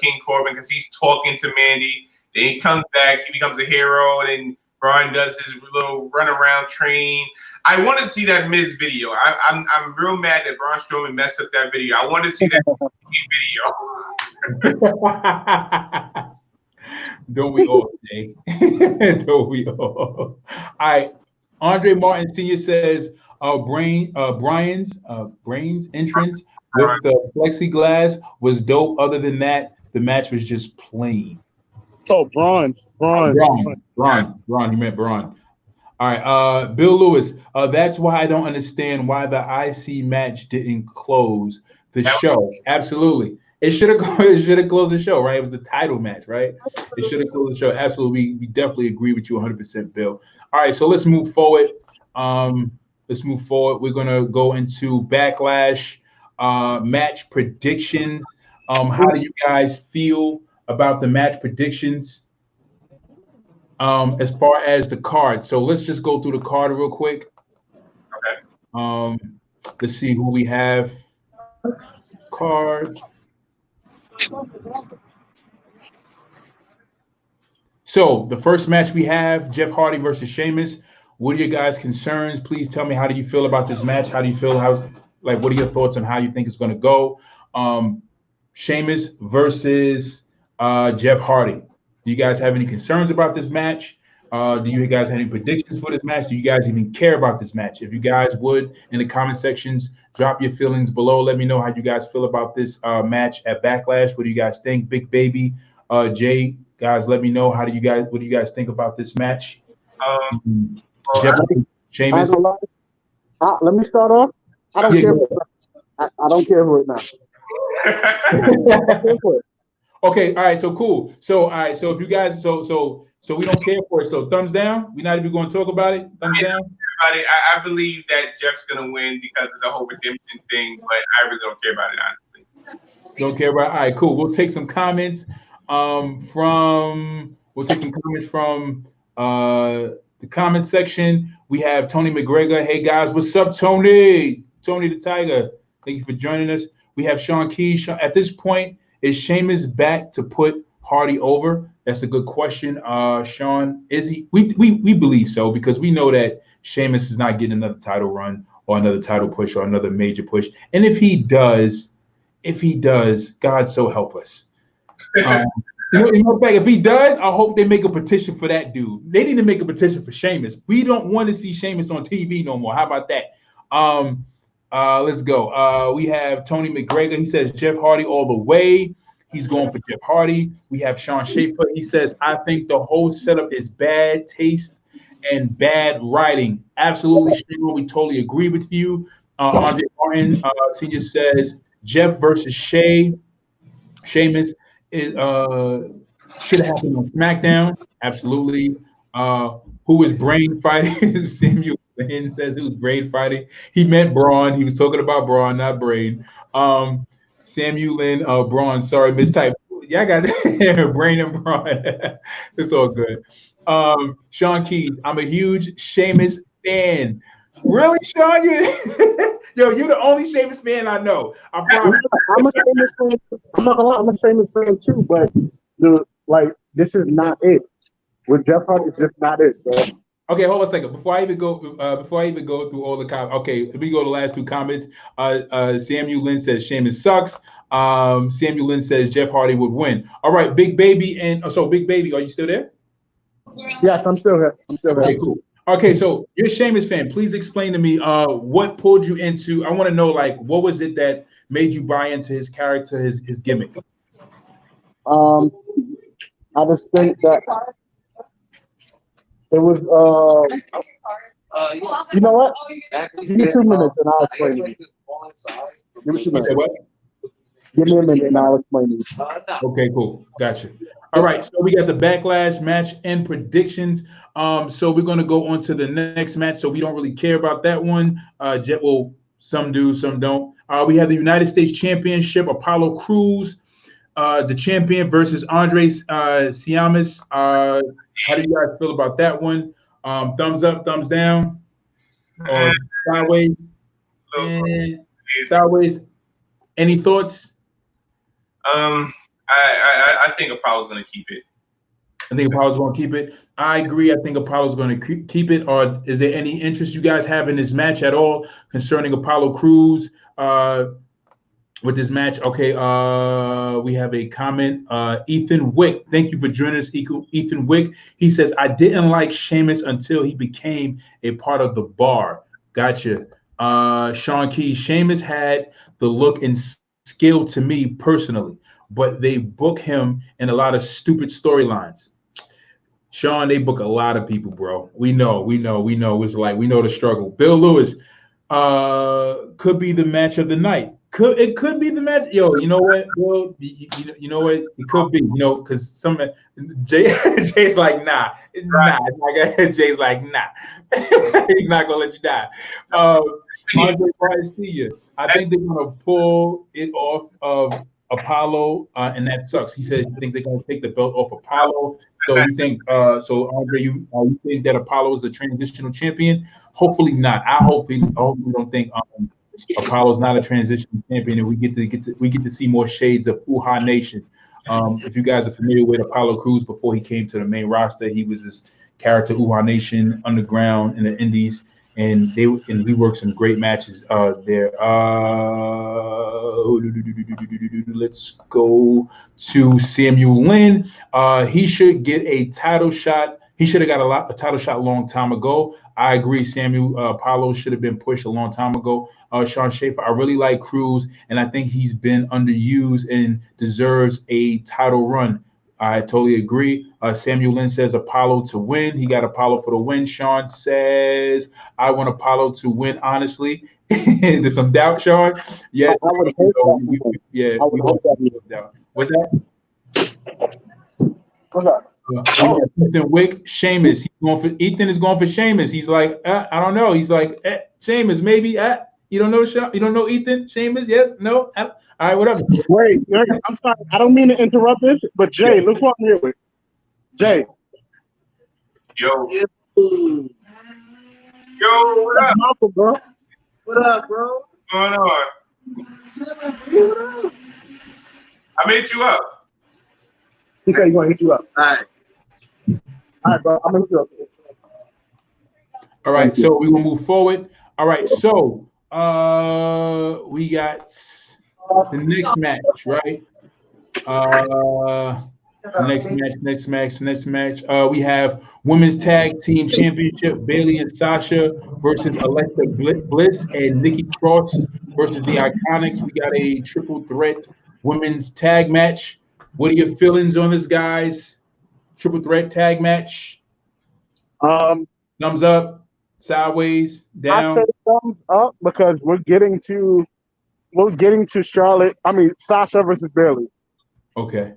King Corbin because he's talking to Mandy. Then he comes back, he becomes a hero, and then Brian does his little run around train. I want to see that Miz video. I'm real mad that Braun Strowman messed up that video. I want to see that video. Don't we all, Jay? Don't we all? All right. Andre Martin Sr. says Brian's entrance with the plexiglass was dope. Other than that, the match was just plain. Oh, Braun. He meant Braun. All right. Bill Lewis. That's why I don't understand why the IC match didn't close the show. Absolutely. It should have closed the show, right? It was the title match, right? It should have closed the show. Absolutely. We definitely agree with you 100%, Bill. All right, so let's move forward. We're gonna go into Backlash match predictions. How do you guys feel about the match predictions as far as the card? So let's just go through the card real quick. Okay. Let's see who we have. Card. So the first match we have, Jeff Hardy versus Sheamus. What are your guys' concerns? Please tell me, how do you feel about this match? How do you feel? What are your thoughts on how you think it's going to go? Sheamus versus Jeff Hardy. Do you guys have any concerns about this match? Do you guys have any predictions for this match? Do you guys even care about this match? If you guys would, in the comment sections, drop your feelings below. Let me know how you guys feel about this match at Backlash. What do you guys think? Big Baby, Jay, guys, let me know. What do you guys think about this match? Sheamus. Let me start off. I don't care. I don't care for it now. Okay, all right, so cool. So if you guys, so we don't care for it. So thumbs down. We're not even going to talk about it. Thumbs down. I believe that Jeff's going to win because of the whole redemption thing, but I really don't care about it, honestly. Don't care about it. All right, cool. We'll take some comments from the comment section. We have Tony McGregor. Hey guys, what's up, Tony? Tony the Tiger. Thank you for joining us. We have Sean Keys. At this point, is Sheamus back to put Hardy over? That's a good question. Sean, is he? We believe so, because we know that Sheamus is not getting another title run or another title push or another major push. And if he does, God so help us. If he does, I hope they make a petition for that dude. They need to make a petition for Sheamus. We don't want to see Sheamus on TV no more. How about that? Let's go. We have Tony McGregor. He says Jeff Hardy all the way. He's going for Jeff Hardy. We have Sean Schaefer. He says, I think the whole setup is bad taste and bad writing. Absolutely, Sean. We totally agree with you. Andre Martin Senior says Jeff versus Sheamus should have happened on SmackDown. Absolutely. Who is brain fighting? Samuel Lynn says it was brain fighting. He meant Braun. He was talking about Braun, not brain. Samuel Lynn, Braun. Sorry, mistype. Yeah, I got brain and Braun. It's all good. Sean Keys. I'm a huge Sheamus fan. Really, Sean? You're the only Sheamus fan I know. I promise. I'm a Sheamus fan. I'm not gonna lie, I'm a Sheamus fan too, but this is not it. With Jeff Hardy, it's just not it, bro. Okay, hold on a second. Before I even go through all the comments, okay, let me go to the last two comments. Samuel Lynn says Sheamus sucks. Samuel Lynn says Jeff Hardy would win. All right, Big Baby, Big Baby, are you still there? Yes, I'm still here. Okay, cool. Okay, so you're a Sheamus fan. Please explain to me what pulled you into. I want to know, what was it that made you buy into his character, his gimmick? I just think that it was. You know what? Give me 2 minutes and I'll explain to you. Give me 2 minutes. Give me a minute and I'll explain to you. Okay, cool. Gotcha. All right, so we got the Backlash match and predictions. So we're going to go on to the next match. So we don't really care about that one. Some do, some don't. We have the United States Championship, Apollo Crews, the champion versus Andre Siamis. How do you guys feel about that one? Thumbs up, thumbs down, or sideways? Sideways. Any thoughts? I think Apollo's going to keep it. I think Apollo's going to keep it. I agree. I think Apollo's going to keep it. Or is there any interest you guys have in this match at all concerning Apollo Crews with this match? Okay, we have a comment. Ethan Wick, thank you for joining us, Ethan Wick. He says, I didn't like Sheamus until he became a part of the Bar. Gotcha. Sean Keys, Sheamus had the look and skill to me personally, but they book him in a lot of stupid storylines. Sean, they book a lot of people, bro. We know. It's like, we know the struggle. Bill Lewis, could be the match of the night. It could be the match. Yo, you know what, Bill? You know what? It could be, because Jay's like, nah. Jay's like, nah. He's not gonna let you die. Andre Garcia, I think they're gonna pull it off of Apollo, and that sucks. He says he thinks they're gonna take the belt off Apollo. So you think, so Andre, you think that Apollo is the transitional champion? Hopefully not. I hopefully don't think Apollo's not a transition champion, and we get to see more shades of Uhaa Nation. If you guys are familiar with Apollo Crews, before he came to the main roster, he was this character, Uhaa Nation, underground in the Indies, and we worked some great matches there. Let's go to Samuel Lynn. He should get a title shot. He should have got a title shot a long time ago. I agree, Samuel. Apollo should have been pushed a long time ago. Sean Schaefer, I really like Crews, and I think he's been underused and deserves a title run. I totally agree. Samuel Lynn says Apollo to win. He got Apollo for the win. Sean says, I want Apollo to win, honestly. There's some doubt, Sean? Yeah. I would hope that. What's that? What's that? Ethan Wick, Sheamus. Ethan is going for Sheamus. He's like, I don't know. He's like, Sheamus, maybe. You don't know You don't know Ethan? Sheamus? Yes? No? All right, whatever. Wait, I'm sorry. I don't mean to interrupt this, but Jay, look what I'm here with. Jay. Yo, what up? Bro. What up, bro? What's going on? I made you up. Okay, he's going to hit you up. All right, bro. I'm going to hit you up. All right, so we're going to move forward. All right, so we got the next match, right? Next match. We have Women's Tag Team Championship, Bayley and Sasha versus Alexa Bliss and Nikki Cross versus the Iconics. We got a triple threat women's tag match. What are your feelings on this, guys? Triple threat tag match. Thumbs up, sideways, down. I say thumbs up because we're getting to Charlotte. I mean Sasha versus Bayley. Okay.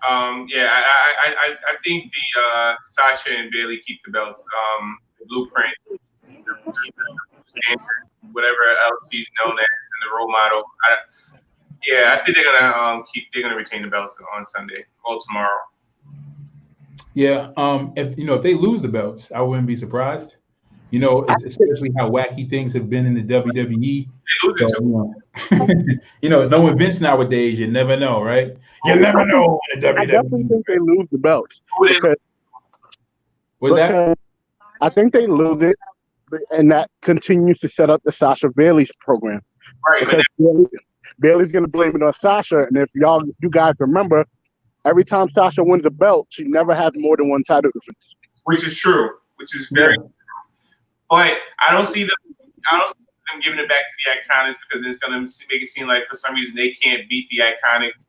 Yeah, I think the Sasha and Bayley keep the belts. The blueprint, whatever else he's known as, and the role model. I think they're gonna retain the belts on Sunday or tomorrow. Yeah, if they lose the belts, I wouldn't be surprised. Especially how wacky things have been in the WWE. Knowing Vince nowadays, you never know, right? You never know in the WWE. I definitely think they lose the belts. Was that? I think they lose it, and that continues to set up the Sasha Bayley's program. Right. Because Bayley's going to blame it on Sasha, and if you guys remember, every time Sasha wins a belt, she never has more than one title defense. Which is true. Which is very true. But I don't see them giving it back to the Iconics because it's going to make it seem like for some reason they can't beat the Iconics,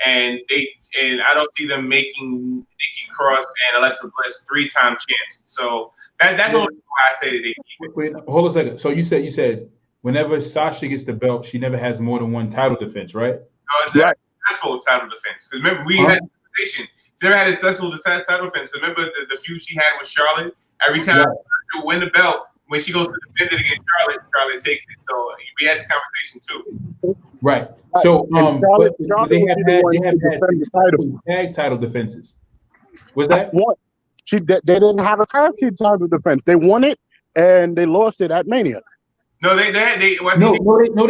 and I don't see them making Nikki Cross and Alexa Bliss 3-time champs. So that's the only why I say that they keep it. Wait, hold a second. So you said whenever Sasha gets the belt, she never has more than one title defense, right? No, it's not successful title defense. Because remember, we had a conversation. She never had a successful title defense. Remember the feud she had with Charlotte? Every time she win the belt, when she goes to defend it against Charlotte takes it. So we had this conversation too. Right. So but they have had tag title defenses. Was that one? They didn't have a tag team title defense. They won it and they lost it at Mania. No, they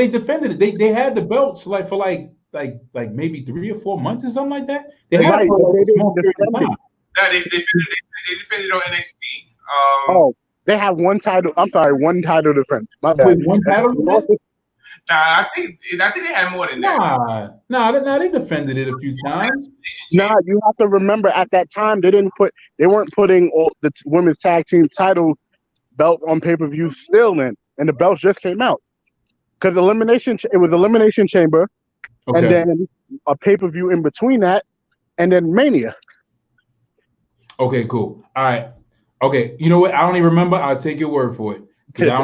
defended it. They had the belts for like maybe 3 or 4 months or something like that. They Right, had it for but like they a small didn't period of defend time. Nah, they defended on NXT. Oh, they have one title. I'm sorry, one title defense. My bad. Wait, one title defense? I think they had more than that. Nah, they defended it a few times. Nah, you have to remember at that time they weren't putting all the women's tag team title belt on pay-per-view still in, and the belts just came out because it was Elimination Chamber, Okay. and then a pay-per-view in between that, and then Mania. Okay, cool. All right. Okay, you know what? I don't even remember. I'll take your word for it because I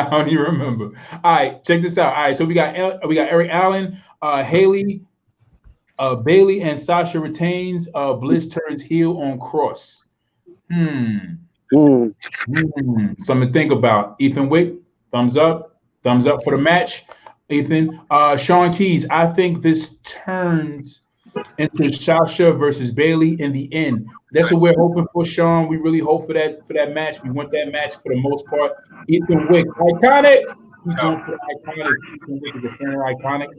don't even remember. All right, check this out. All right, so we got Eric Allen, Haley, Bailey, and Sasha retains. Bliss turns heel on Cross. Something to think about. Ethan Wick, thumbs up for the match. Ethan, Sean Keys. I think this turns into Sasha versus Bailey in the end. That's what we're hoping for, Sean. We really hope for that match. We want that match for the most part. Ethan Wick, Iconics. He's going for the Iconics. Ethan Wick is a fan of Iconics.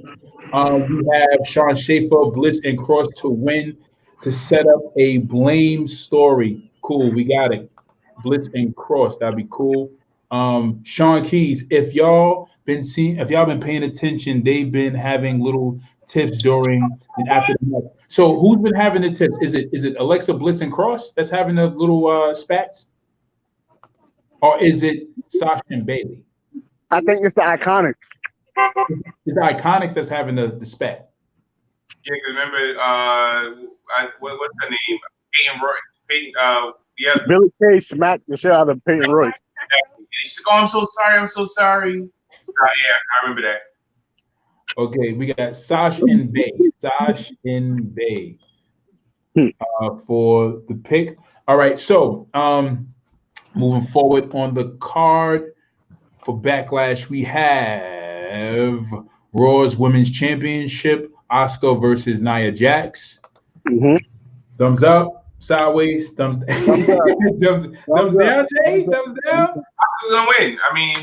We have Sean Schaefer, Bliss, and Cross to win to set up a blame story. Cool, we got it. Bliss and Cross, that'd be cool. Sean Keys, if y'all been paying attention, they've been having little tips during and after the match. So who's been having the tips? Is it Alexa Bliss and Cross that's having the little spats, or is it Sasha and Bailey? I think it's the Iconics. It's the Iconics that's having the spat. Yeah, because remember, what's her name? Peyton Roy. Yeah. Billy Kay smacked the shit out of Peyton Royce. She's like, "Oh, I'm so sorry." Yeah, I remember that. Okay, we got Sasha and Bay. For the pick. All right, so moving forward on the card for Backlash, we have Raw's Women's Championship, Asuka versus Nia Jax. Thumbs up. Sideways, thumbs down. thumbs down, Jay. Thumbs down. Asuka's gonna win. I mean,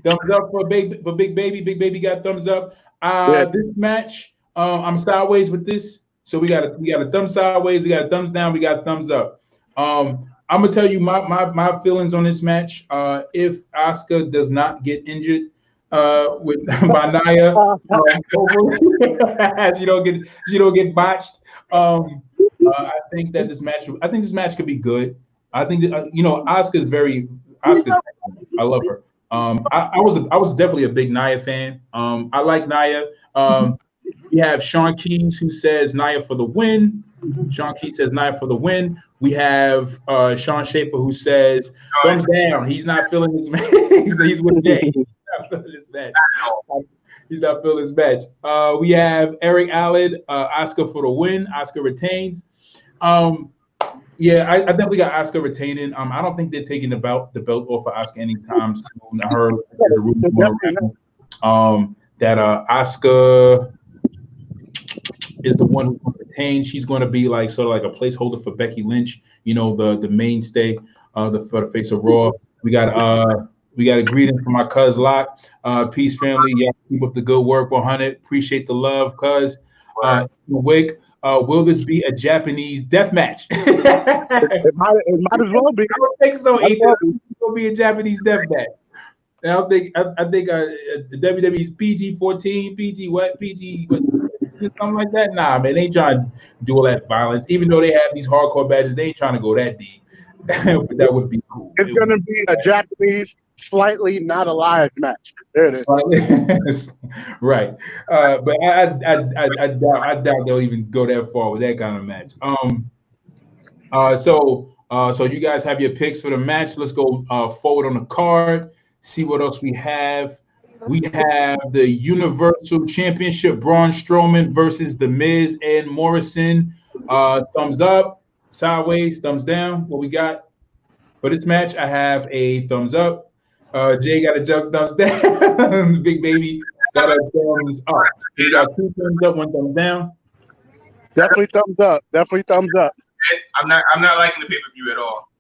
thumbs up for Big Baby. Big Baby got thumbs up. This match, I'm sideways with this. So we got a thumb sideways. We got a thumbs down. We got a thumbs up. I'm gonna tell you my feelings on this match. If Asuka does not get injured by Nia, you don't get botched. I think this match could be good. I think that, Asuka's excellent. I love her. I was definitely a big Nia fan. I like Nia. We have Sean Keys who says Nia for the win. Sean Keys says Nia for the win. We have Sean Schaefer who says thumbs down. He's not feeling his match. He's with Jay. He's not feeling his match. He's not feeling his match. We have Eric Allen, Asuka for the win. Asuka retains. I definitely got Asuka retaining. I don't think they're taking the belt off of Asuka anytime soon. I heard that Asuka is the one who's going to retain. She's going to be sort of like a placeholder for Becky Lynch. The mainstay, for the face of Raw. We got a greeting from my cuz Locke. Peace, family. Yeah, keep up the good work, 100. Appreciate the love, cuz. Wick. Will this be a Japanese death match? It might as well be. I don't think so, Ethan. It's gonna be a Japanese death match. I think WWE's PG-14, PG something like that. Nah, man, they ain't trying to do all that violence. Even though they have these hardcore badges, they ain't trying to go that deep. But that would be cool. It's gonna be a Japanese slightly not alive match. There it is. Right. But I doubt they'll even go that far with that kind of match. So you guys have your picks for the match. Let's go forward on the card. See what else we have. We have the Universal Championship, Braun Strowman versus The Miz and Morrison. Thumbs up, sideways, thumbs down. What we got for this match? I have a thumbs up. Jay got a thumbs down. Big Baby got a thumbs up. You got 2 thumbs up, 1 thumbs down. Definitely thumbs up. I'm not liking the pay-per-view at all.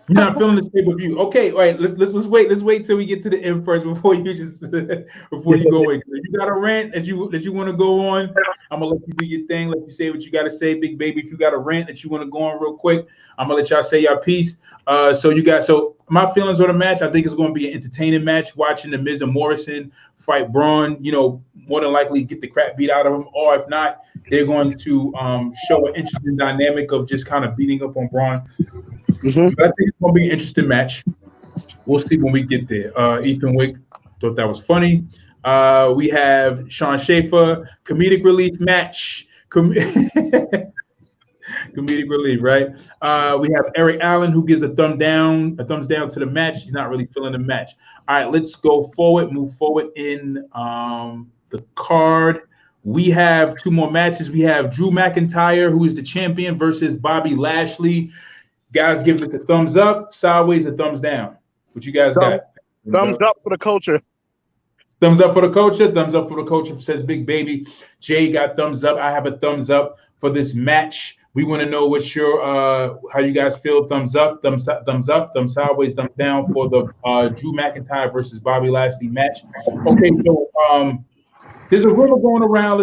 You're not feeling this pay-per-view. Okay, all right. Let's wait till we get to the end first before you go in. If you got a rant that you want to go on, I'm gonna let you do your thing. Let you say what you got to say, big baby. If you got a rant that you want to go on real quick, I'm gonna let y'all say your piece. So my feelings on the match. I think it's going to be an entertaining match. Watching the Miz and Morrison fight Braun, more than likely get the crap beat out of him, or if not, they're going to show an interesting dynamic of just kind of beating up on Braun. Mm-hmm. But I think it's going to be an interesting match. We'll see when we get there. Ethan Wick thought that was funny. We have Sean Schaefer, comedic relief match. Comedic relief, right? We have Eric Allen, who gives a thumbs down to the match. He's not really feeling the match. All right, let's move forward in the card. We have two more matches. We have Drew McIntyre, who is the champion, versus Bobby Lashley. Guys, give it the thumbs up, sideways, a thumbs down. What you guys got? Thumbs up for the culture. Thumbs up for the culture. Thumbs up for the culture, says Big Baby. Jay got thumbs up. I have a thumbs up for this match. We want to know what's your how you guys feel. Thumbs up, thumbs sideways, thumbs down for the Drew McIntyre versus Bobby Lashley match. Okay, so there's a rumor going around.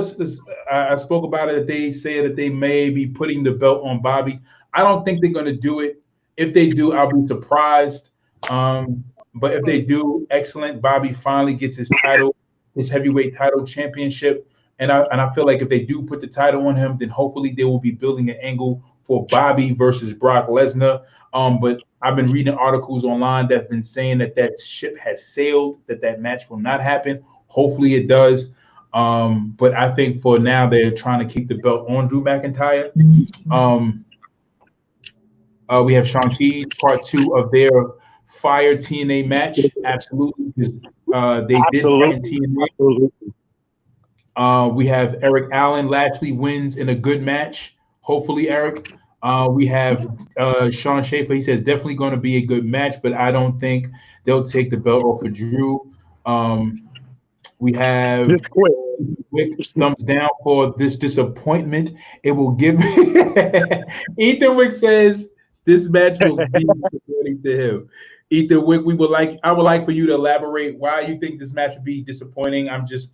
I spoke about it. That they say that they may be putting the belt on Bobby. I don't think they're going to do it. If they do, I'll be surprised. But if they do, excellent. Bobby finally gets his title, his heavyweight title championship. And I feel like if they do put the title on him, then hopefully they will be building an angle for Bobby versus Brock Lesnar. But I've been reading articles online that have been saying that ship has sailed, that match will not happen. Hopefully it does. But I think for now they're trying to keep the belt on Drew McIntyre. We have Shang-Chi part 2 of their Fire TNA match. Absolutely. They did fight in TNA. We have Eric Allen. Lashley wins in a good match. Hopefully, Eric. We have Sean Schaefer. He says definitely going to be a good match, but I don't think they'll take the belt off of Drew. We have thumbs down for this disappointment. It will give Ethan Wick says this match will be disappointing to him. Ethan Wick, I would like for you to elaborate why you think this match would be disappointing. I'm just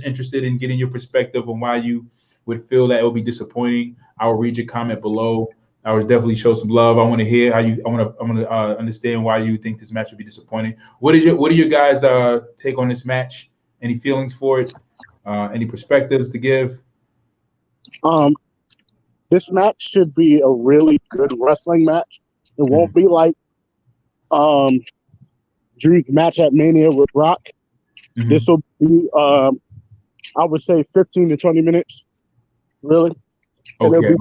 interested in getting your perspective on why you would feel that it will be disappointing. I will read your comment below. I would definitely show some love. I want to hear how you. I want to understand why you think this match would be disappointing. What are your guys' take on this match? Any feelings for it? Any perspectives to give? This match should be a really good wrestling match. It won't be like Drew's match at Mania with Brock. Mm-hmm. This will be, I would say, 15 to 20 minutes. Really, okay.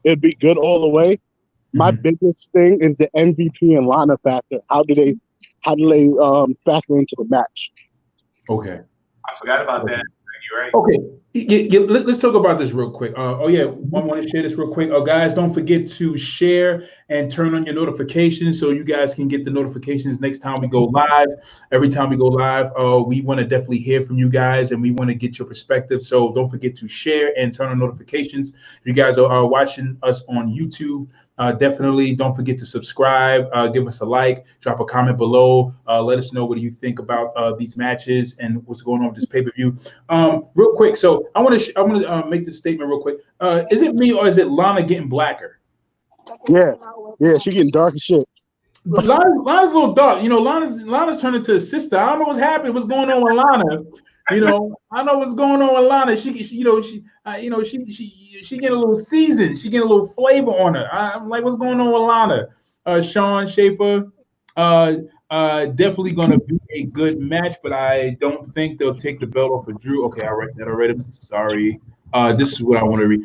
It'd be good all the way. Mm-hmm. My biggest thing is the MVP and Lana factor. How do they factor into the match? Okay. I forgot about that. You're right. Okay. Let's talk about this real quick. I want to share this real quick. Guys, don't forget to share and turn on your notifications so you guys can get the notifications next time we go live. Every time we go live, we want to definitely hear from you guys and we want to get your perspective. So don't forget to share and turn on notifications. If you guys are watching us on YouTube, definitely don't forget to subscribe, give us a like, drop a comment below. Let us know what you think about these matches and what's going on with this pay-per-view. Real quick, so I want to make this statement real quick. Is it me or is it Lana getting blacker? Yeah, she getting dark as shit. Lana's a little dark. Lana's turning to a sister. I don't know what's happening. What's going on with Lana? I know what's going on with Lana. She getting a little seasoned. She getting a little flavor on her. I'm like, what's going on with Lana? Sean Schaefer, definitely going to be a good match, but I don't think they'll take the belt off of Drew. Okay, I read that already. I'm sorry. This is what I want to read.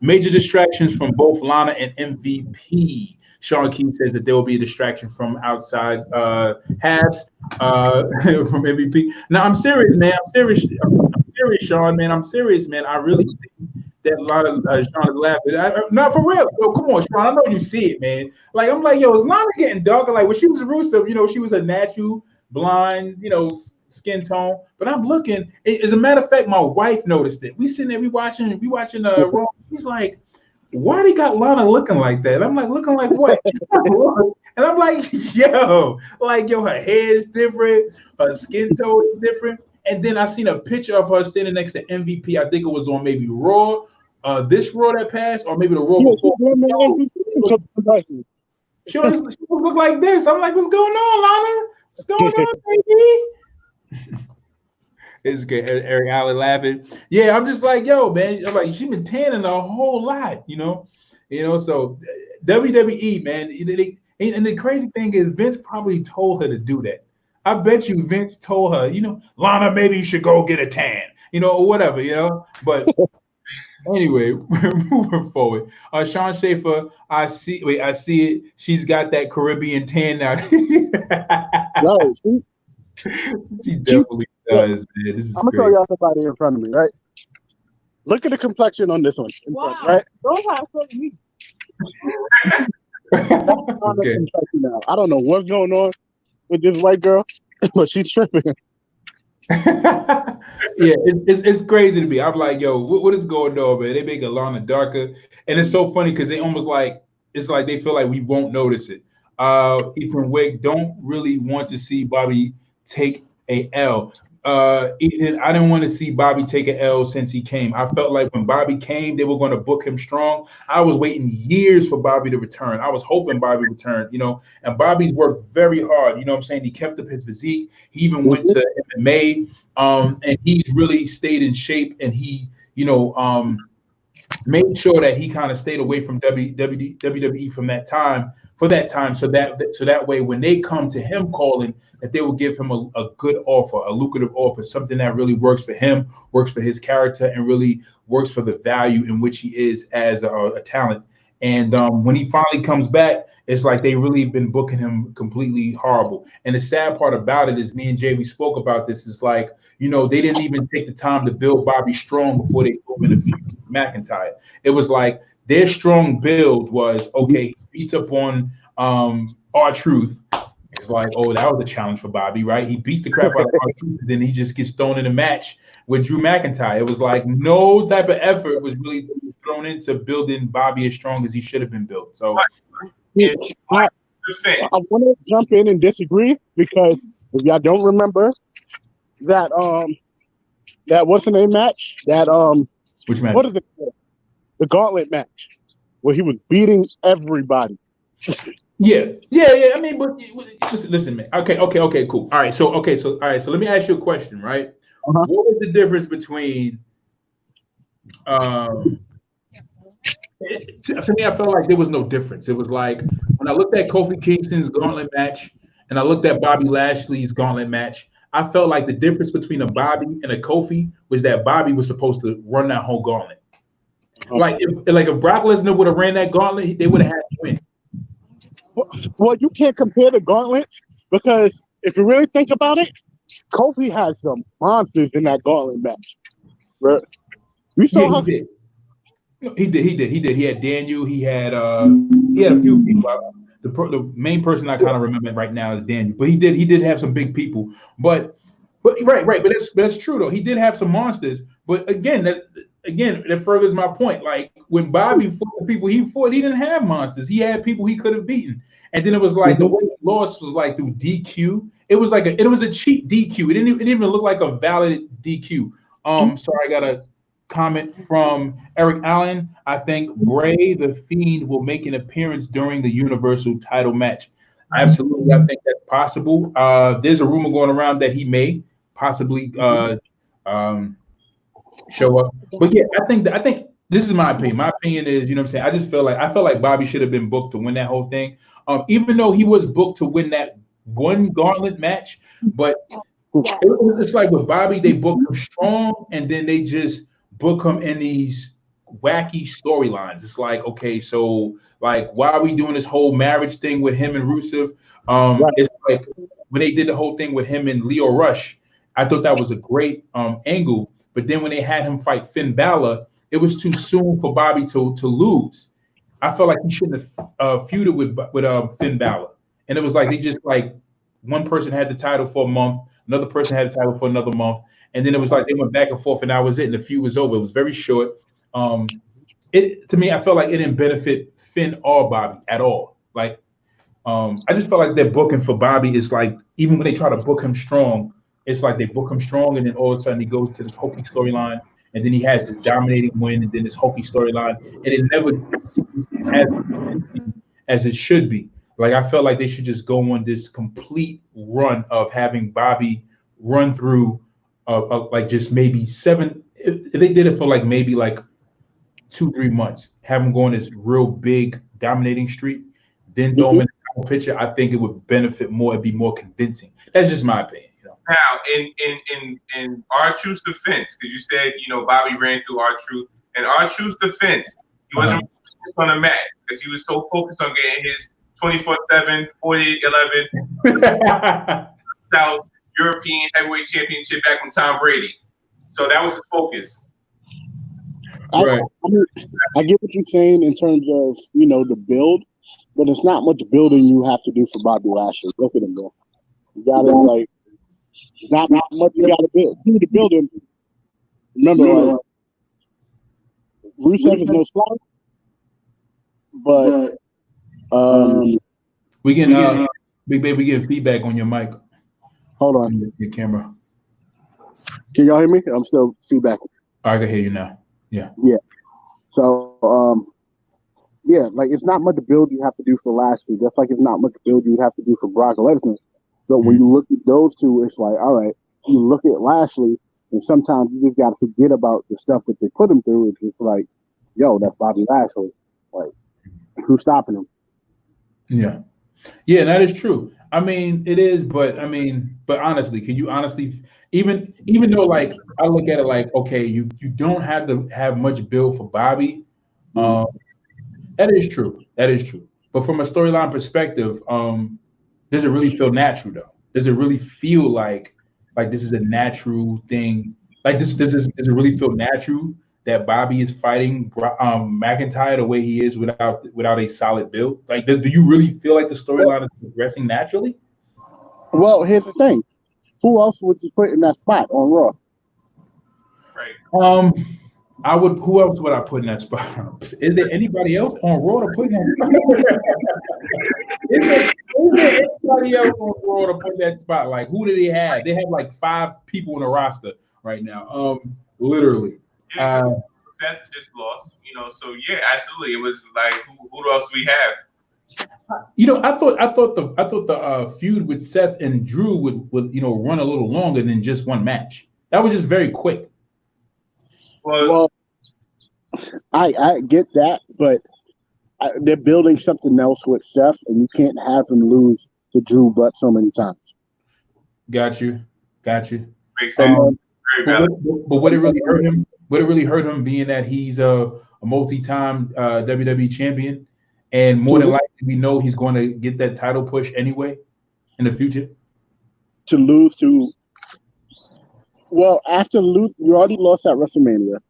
Major distractions from both Lana and MVP. Sean King says that there will be a distraction from outside halves from MVP. Now, I'm serious, man. I'm serious, Sean, man. I'm serious, man. I really think that a lot of Sean is laughing. Not for real. Yo, come on, Sean. I know you see it, man. Like, I'm like, yo, is Lana getting darker? Like, when she was Rusev, she was a natural blonde, skin tone. But I'm looking. As a matter of fact, my wife noticed it. We sitting there, we watching Raw. She's like, why they got Lana looking like that? I'm like, looking like what? And I'm like, yo, her hair is different, her skin tone is different. And then I seen a picture of her standing next to MVP. I think it was on maybe Raw, this Raw that passed, or maybe the Raw before. She look like this. I'm like, what's going on, Lana? What's going on, baby? It's good. Eric Allen laughing. Yeah, I'm just like, yo, man. I'm like, she's been tanning a whole lot, So WWE, man. And the crazy thing is, Vince probably told her to do that. I bet you Vince told her, Lana, maybe you should go get a tan, or whatever, But anyway, we're moving forward. Sean Schaefer, I see it. She's got that Caribbean tan now. No, she definitely does, man. This is I'm gonna tell y'all somebody in front of me, right? Look at the complexion on this one, wow. Front, right? Don't have to me. Okay. I don't know what's going on with this white girl, but she's tripping. Yeah, it's crazy to me. I'm like, yo, what is going on, man? They make Alana darker, and it's so funny because they almost it's like they feel like we won't notice it. Ethan Wick don't really want to see Bobby take a L. Ethan, I didn't want to see Bobby take an L since he came. I felt like when Bobby came, they were going to book him strong. I was waiting years for Bobby to return. I was hoping Bobby returned, and Bobby's worked very hard. You know what I'm saying? He kept up his physique. He even went to MMA, and he's really stayed in shape, and he, made sure that he kind of stayed away from WWE from that time. For that time, so that way when they come to him calling, that they will give him a good offer, a lucrative offer, something that really works for him, works for his character, and really works for the value in which he is as a talent. And when he finally comes back, it's like they really been booking him completely horrible. And the sad part about it is, me and Jay, we spoke about this, is like, they didn't even take the time to build Bobby strong before they put him in a feud with McIntyre. It was like, their strong build was, okay, he beats up on R-Truth. It's like, oh, that was a challenge for Bobby, right? He beats the crap out of R-Truth, and then he just gets thrown in a match with Drew McIntyre. It was like no type of effort was really thrown into building Bobby as strong as he should have been built. So I want to jump in and disagree, because if y'all don't remember that what's the name match? Which match? What is it called? The Gauntlet match, where he was beating everybody. Yeah. I mean, but listen, man. Okay, cool. All right, so let me ask you a question, right? Uh-huh. What was the difference between? For me, I felt like there was no difference. It was like when I looked at Kofi Kingston's Gauntlet match and I looked at Bobby Lashley's Gauntlet match, I felt like the difference between a Bobby and a Kofi was that Bobby was supposed to run that whole gauntlet. Like if Brock Lesnar would have ran that gauntlet, they would have had to win. Well, you can't compare the gauntlet, because if you really think about it, Kofi had some monsters in that gauntlet match. Right? You saw how he did. He had Daniel. He had a few people. The main person I kind of remember right now is Daniel, but he did have some big people. But right. But that's true though. He did have some monsters. But again, that furthers my point. Like when Bobby fought the people he fought, he didn't have monsters. He had people he could have beaten. And then it was like the way he lost was like through DQ. It was a cheap DQ. It didn't even look like a valid DQ. Sorry, I got a comment from Eric Allen. I think Bray the Fiend will make an appearance during the Universal title match. Absolutely, I think that's possible. There's a rumor going around that he may possibly show up. But yeah, I think this is my opinion. My opinion is, what I'm saying, I felt like Bobby should have been booked to win that whole thing. Even though he was booked to win that one gauntlet match, but it's like with Bobby, they book him strong and then they just book him in these wacky storylines. It's like, okay, so like, why are we doing this whole marriage thing with him and Rusev? It's like when they did the whole thing with him and Leo Rush, I thought that was a great angle. But then when they had him fight Finn Balor, it was too soon for Bobby to lose. I felt like he shouldn't have feuded with Finn Balor. And it was like they just like one person had the title for a month, another person had the title for another month, and then it was like they went back and forth, and that was it. And the feud was over. It was very short. to me, I felt like it didn't benefit Finn or Bobby at all. Like, I just felt like their booking for Bobby is like, even when they try to book him strong, it's like they book him strong, and then all of a sudden he goes to this hokey storyline, and then he has this dominating win, and then this hokey storyline, and it never seems as convincing as it should be. Like, I felt like they should just go on this complete run of having Bobby run through, like just maybe 7. If they did it for like maybe like 2-3 months, have him go on this real big dominating streak, then throw him in the title picture, I think it would benefit more. It'd be more convincing. That's just my opinion. Now, in R-Truth's defense, because you said, Bobby ran through R-Truth. In R-Truth's defense, he wasn't focused on a match because he was so focused on getting his 24/7, 48-11 South European Heavyweight Championship back from Tom Brady. So that was his focus. Right. I get what you're saying in terms of, the build, but it's not much building you have to do for Bobby Lashley. Look at him, bro. You got to, it's not much you got to build. To build him, remember, Rusev is no slouch, but we can Big Baby, we get feedback on your mic. Hold on. Your camera. Can y'all hear me? I'm still feedback. I can hear you now. Yeah. Yeah. So, it's not much build you have to do for Lashley. Just like it's not much build you have to do for Brock Lesnar. So when you look at those two, it's like, all right, you look at Lashley, and sometimes you just got to forget about the stuff that they put him through. It's just like, yo, that's Bobby Lashley. Like, who's stopping him? Yeah. Yeah, that is true. I mean, it is, but honestly, can you honestly, even though, like, I look at it like, okay, you don't have to have much build for Bobby. That is true. That is true. But from a storyline perspective, does it really feel natural though? Does it really feel like this is a natural thing? Like, does it really feel natural that Bobby is fighting McIntyre the way he is without a solid build? Like, do you really feel like the storyline is progressing naturally? Well, here's the thing: who else would you put in that spot on Raw? Right. Who else would I put in that spot? Is there anybody else on Raw to put in that spot? Is there anybody else on Raw to put in that spot? Like, who do they have? They have like 5 people in the roster right now. Literally. Yeah, Seth just lost, so yeah, absolutely. It was like, who else do we have? I thought the feud with Seth and Drew would run a little longer than just one match. That was just very quick. Well, I get that, but they're building something else with Seth, and you can't have him lose to Drew but so many times. Got you. Makes sense. Very valid. But would it really hurt him? Would it really hurt him being that he's a multi-time WWE champion, and more than likely we know he's going to get that title push anyway in the future? To lose to, after lose, you already lost at WrestleMania.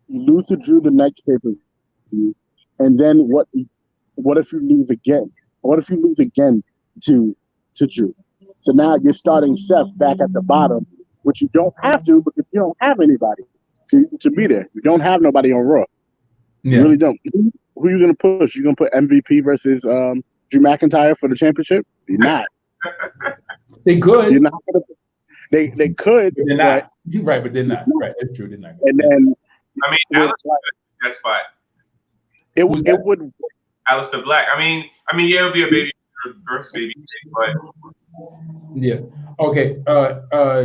You lose to Drew the next pay-per-view, and then what if you lose again? What if you lose again to Drew? So now you're starting Seth back at the bottom, which you don't have to because you don't have anybody to be there. You don't have nobody on Raw. Yeah. You really don't. Who are you going to push? You going to put MVP versus Drew McIntyre for the championship? You're not. They could. You're not gonna, they could. But they're not. You're right, but they're not. Right, that's true. They're not. And then, Aleister that spot. It would. Aleister Black. I mean, yeah, it would be a baby versus baby, but yeah. Okay.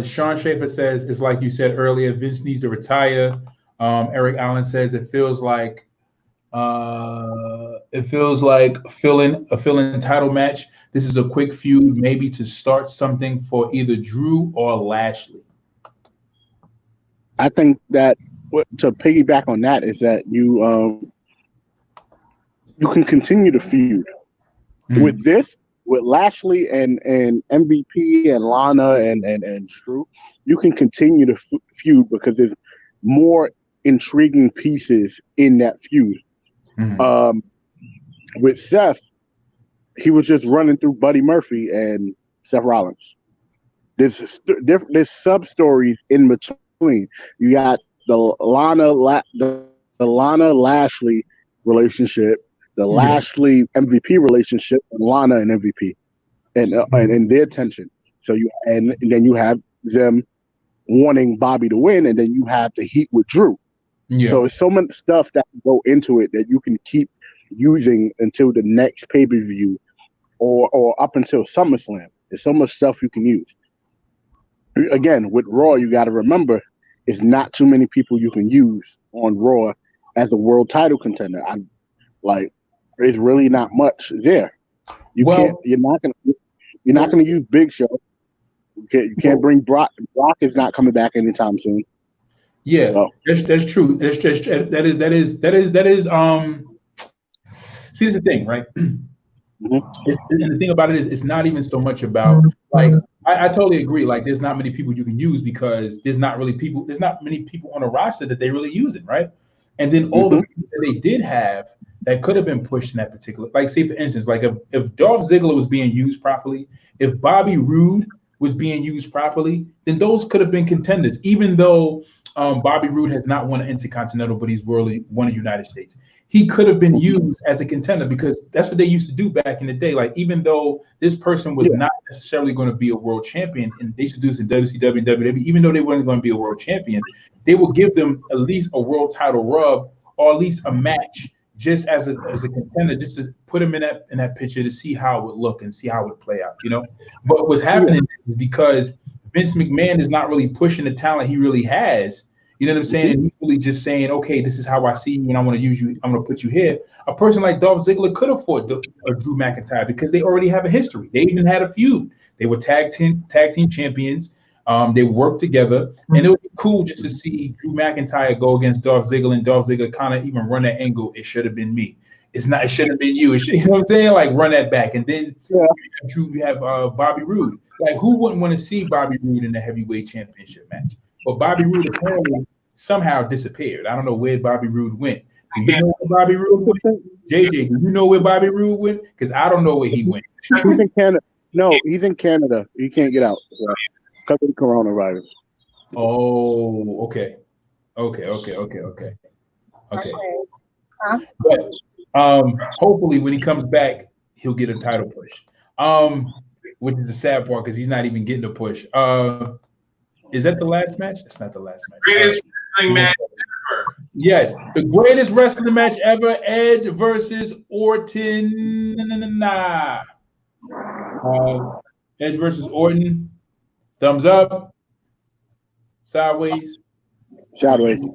Sean Schaefer says it's like you said earlier. Vince needs to retire. Eric Allen says it feels like filling a title match. This is a quick feud, maybe to start something for either Drew or Lashley. I think that to piggyback on that is that you can continue to feud with this. With Lashley and MVP and Lana and Drew, you can continue to feud because there's more intriguing pieces in that feud. With Seth, he was just running through Buddy Murphy and Seth Rollins. There's sub stories in between. You got the the Lana Lashley relationship, the Lashley MVP relationship, and Lana and MVP, and their tension. So and then you have them wanting Bobby to win, and then you have the heat with Drew. Yeah. So it's so much stuff that can go into it that you can keep using until the next pay-per-view or up until SummerSlam. There's so much stuff you can use. Again, with Raw, you got to remember, it's not too many people you can use on Raw as a world title contender. There's really not much there. You're not gonna use Big Show. You can't bring Brock. Brock is not coming back anytime soon. Yeah, so. That's true. That is. See, that's the thing, right? And the thing about it is, it's not even so much about I totally agree. Like, there's not many people you can use because there's not many people on a roster that they really use it, right? And then all the people that they did have that could have been pushed in that particular, like, say for instance, like if Dolph Ziggler was being used properly, if Bobby Roode was being used properly, then those could have been contenders. Even though Bobby Roode has not won an Intercontinental, but he's won a United States. He could have been used as a contender because that's what they used to do back in the day. Like, even though this person was not necessarily going to be a world champion, and they used to do this in WCW and WWE, even though they weren't going to be a world champion, they would give them at least a world title rub or at least a match just as a contender, just to put him in that picture to see how it would look and see how it would play out, you know? But what's happening is because Vince McMahon is not really pushing the talent he really has. You know what I'm saying? And he's really just saying, okay, this is how I see you, and I want to use you. I'm going to put you here. A person like Dolph Ziggler could afford a Drew McIntyre because they already have a history. They even had a feud. They were tag team champions. They worked together, and it would be cool just to see Drew McIntyre go against Dolph Ziggler, and Dolph Ziggler kind of even run that angle. It should have been me. It should have been you. You know what I'm saying? Like, run that back, and then you have Bobby Roode. Like, who wouldn't want to see Bobby Roode in the heavyweight championship match? But Bobby Roode apparently somehow disappeared. I don't know where Bobby Roode went. Do you know where Bobby Roode went? JJ, do you know where Bobby Roode went? Because I don't know where he went. He's in Canada. No, he's in Canada. He can't get out because of the coronavirus. Oh, okay. But hopefully when he comes back, he'll get a title push. Which is the sad part because he's not even getting a push. Is that the last match? It's not the last match. Greatest wrestling match ever. Yes, the greatest wrestling match ever: Edge versus Orton. Edge versus Orton. Thumbs up. Sideways. Sideways.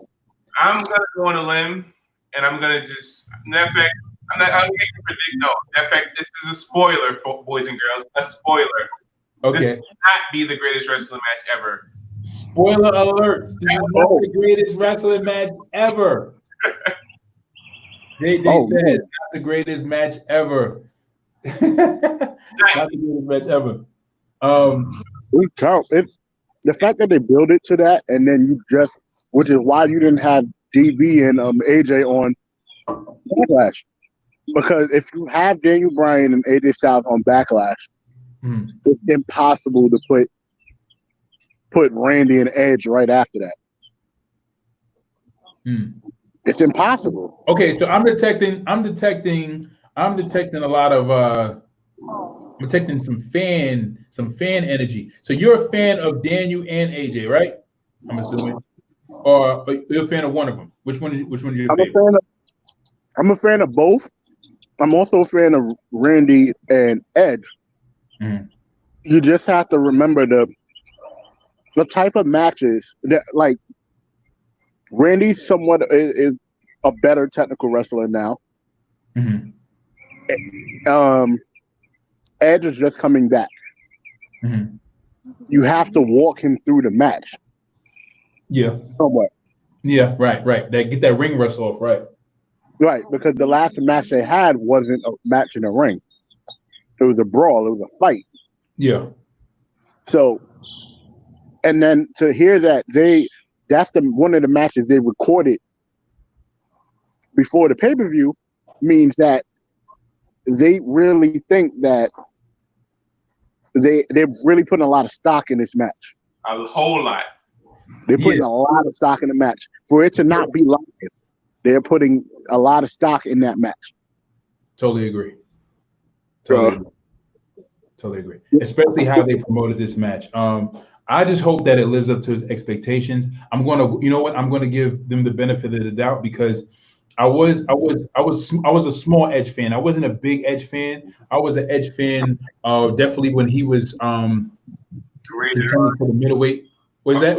I'm gonna go on a limb, and I'm gonna just. In fact, I'm going to predict. No, in fact, this is a spoiler for boys and girls. A spoiler. Okay. This will not be the greatest wrestling match ever. Spoiler alert. This is not the greatest wrestling match ever. JJ said it's not the greatest match ever. Not the greatest match ever. The fact that they build it to that, and then which is why you didn't have DB and AJ on Backlash. Because if you have Daniel Bryan and AJ Styles on Backlash, it's impossible to put Randy and Edge right after that. It's impossible. Okay, so I'm detecting a lot of I'm detecting some fan energy. So you're a fan of Daniel and AJ, right? I'm assuming, or you're a fan of one of them. Which one is your favorite? I'm a fan of both. I'm also a fan of Randy and Edge. You just have to remember the type of matches that, like, Randy somewhat is a better technical wrestler now. Edge is just coming back. You have to walk him through the match. Yeah. Somewhat. Yeah, right. Get that ring rust off, right. Right, because the last match they had wasn't a match in a ring. It was a brawl. It was a fight. Yeah. So, and then to hear that that's one of the matches they recorded before the pay-per-view means that they really think that they're really putting a lot of stock in this match. A whole lot. They're putting a lot of stock in the match for it to not be live. they're putting a lot of stock in that match. Totally agree. Totally agree. Especially how they promoted this match. I just hope that it lives up to his expectations. I'm gonna give them the benefit of the doubt because I was a small Edge fan. I wasn't a big Edge fan. I was an Edge fan definitely when he was contending for the middleweight. Was that?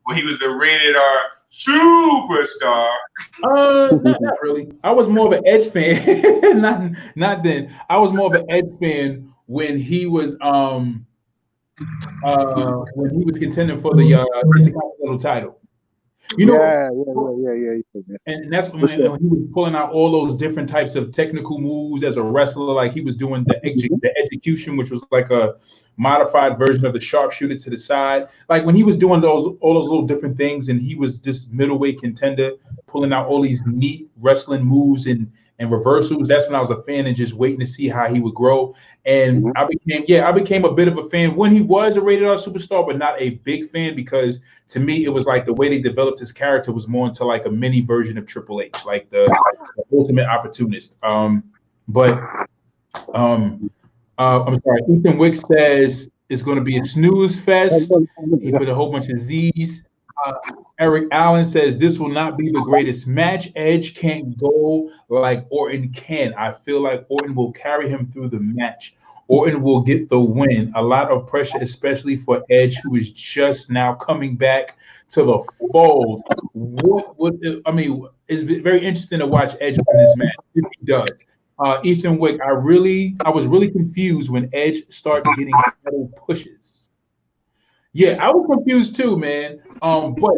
When he was the rated R superstar. Not really. I was more of an Edge fan. not then. I was more of an Edge fan when he was contending for the Intercontinental title. Yeah. And that's when he was pulling out all those different types of technical moves as a wrestler. Like he was doing the execution, which was like a modified version of the sharpshooter to the side. Like when he was doing all those little different things, and he was this middleweight contender, pulling out all these neat wrestling moves and reversals. That's when I was a fan and just waiting to see how he would grow. And I became a bit of a fan when he was a rated R superstar, but not a big fan because to me it was like the way they developed his character was more into like a mini version of Triple H, like the ultimate opportunist. I'm sorry. Ethan Wick says it's going to be a snooze fest. He put a whole bunch of Z's. Eric Allen says this will not be the greatest match. Edge can't go like Orton can. I feel like Orton will carry him through the match. Orton will get the win. A lot of pressure, especially for Edge, who is just now coming back to the fold. It's very interesting to watch Edge win this match if he does. Ethan Wick, I was really confused when Edge started getting title pushes. Yeah, I was confused too, man. But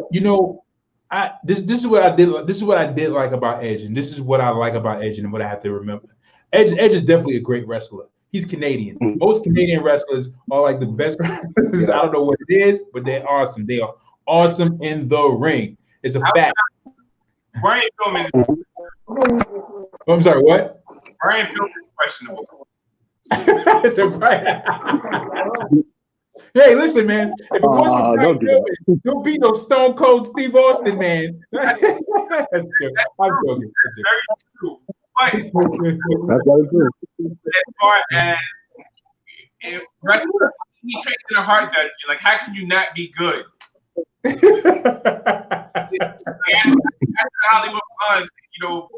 this is what I did. This is what I did like about Edge, and this is what I like about Edge, and what I have to remember. Edge is definitely a great wrestler. He's Canadian. Most Canadian wrestlers are like the best wrestlers. I don't know what it is, but they're awesome. They are awesome in the ring. It's a fact. Brian Pillman. I'm sorry. What? Brian Pillman is questionable. Hey, listen, man. If it wasn't Brian Pillman, don't be no Stone Cold Steve Austin, man. That's true. I'm joking. Very true. But That's very true. As far as if wrestler, he trained in a heart dungeon, like how can you not be good? That's Hollywood was, Pillman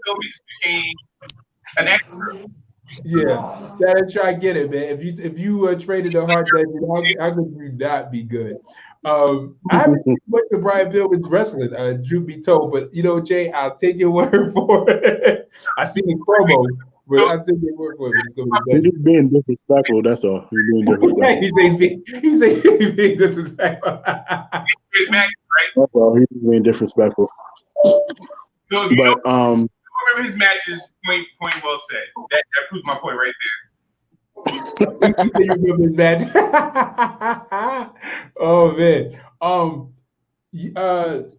became an expert. Yeah, that's try to get it, man. If you traded a hard dungeon, how could you not be good? I haven't seen much of Brian Pillman's wrestling, truth be told, but Jay, I'll take your word for it. I seen the promo, but I'll take your word for it. He's just being disrespectful. That's all. He's being disrespectful. He's being disrespectful. His match, right? That's all. He's being disrespectful. So if you remember his matches, point well said. That proves my point right there. Oh man.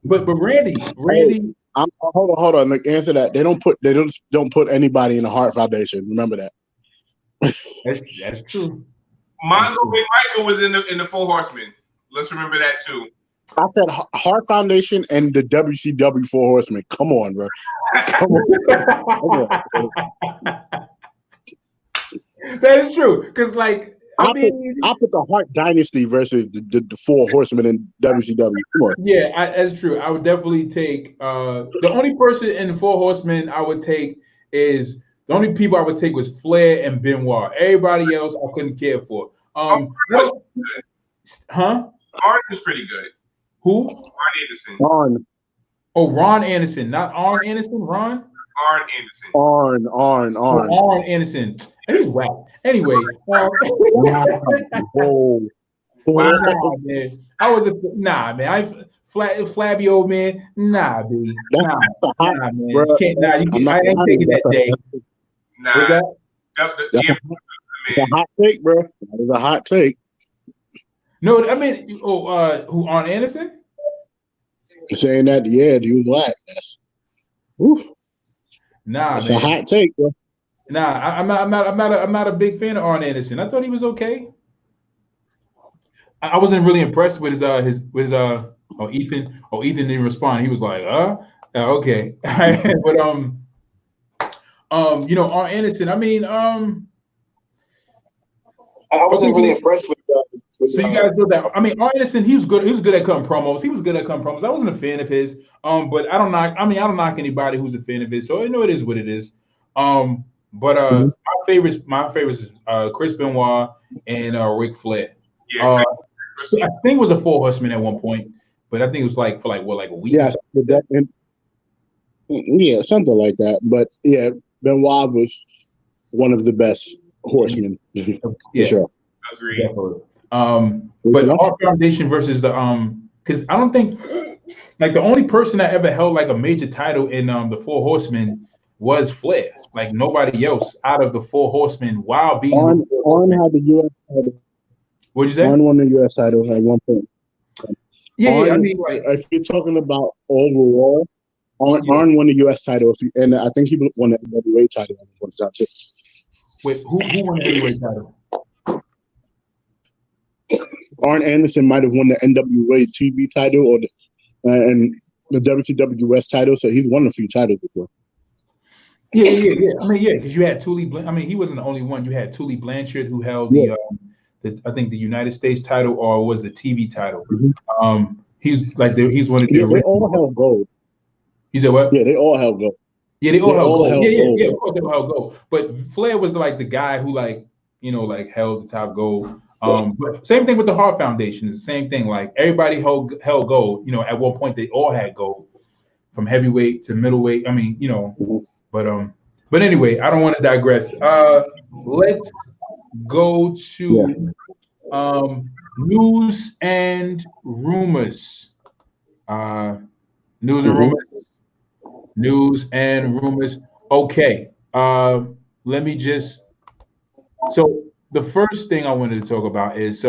But Randy. Hold on. Like, answer that. They don't put anybody in the Hart Foundation. Remember that. That's true. Mongo Michael was in the Four Horsemen. Let's remember that too. I said Hart Foundation and the WCW Four Horsemen. Come on, bro. Come on. That is true. Because, I put the Hart Dynasty versus the Four Horsemen in WCW. Come on. Yeah, that's true. I would definitely take the only person in the Four Horsemen I would take is the only people I would take was Flair and Benoit. Everybody else I couldn't care for. Arn was pretty good. Who? Arn Anderson. Arn. Oh, Ron Anderson, not Arn Anderson. Ron. Arn Anderson. Arn. Arn Anderson. He's whack. Anyway. Nah, man. Flabby old man. Nah, B. Nah, man. You can't. I ain't taking that day. Nah. What's that? That's a hot take, bro. That is a hot take. No, I mean, who? Arn Anderson? You're saying that? Yeah, he was black. That's man. a hot take, bro. Nah, I'm not a big fan of Arn Anderson. I thought he was okay. I wasn't really impressed with his Ethan. Ethan didn't respond. He was like, Okay. But you know, Arn Anderson. I mean, I wasn't really impressed with. So you guys know that. I mean, Arn Anderson, he was good. He was good at cutting promos. I wasn't a fan of his. But I don't knock. I mean, I don't knock anybody who's a fan of his. So you know, it is what it is. But my favorites is Chris Benoit and Ric Flair. Yeah, I think it was a Four Horsemen at one point, but I think it was like for like a week. Yes, yeah, something like that. But yeah, Benoit was one of the best horsemen. Yeah, sure. Definitely. But the Hart Foundation versus the because I don't think like the only person that ever held like a major title in the Four Horsemen was Flair. Like nobody else out of the Four Horsemen while being on had the U.S. title. What'd you say? On won the U.S. title at one point. Yeah, I mean, like, if you're talking about overall, Arn won the U.S. title, and I think he won the NWA title at one time too. Wait, who won the heavyweight title? Arn Anderson might have won the NWA TV title or and the WCWS title, so he's won a few titles before. Yeah. I mean, yeah, because you had Tully. I mean, he wasn't the only one. You had Tully Blanchard, who held the I think the United States title, or was the TV title. Mm-hmm. He's one of the. They all held gold. You said what? Yeah, they all held gold. Yeah, they all held gold. Yeah. Of course, they all held gold. But Flair was like the guy who held the top gold. But same thing with the Hart Foundation. It's the same thing. Like everybody held gold. You know, at one point they all had gold, from heavyweight to middleweight. I mean, you know, but anyway, I don't want to digress. Let's go to news and rumors. News and rumors. Okay. Let me just. So the first thing I wanted to talk about is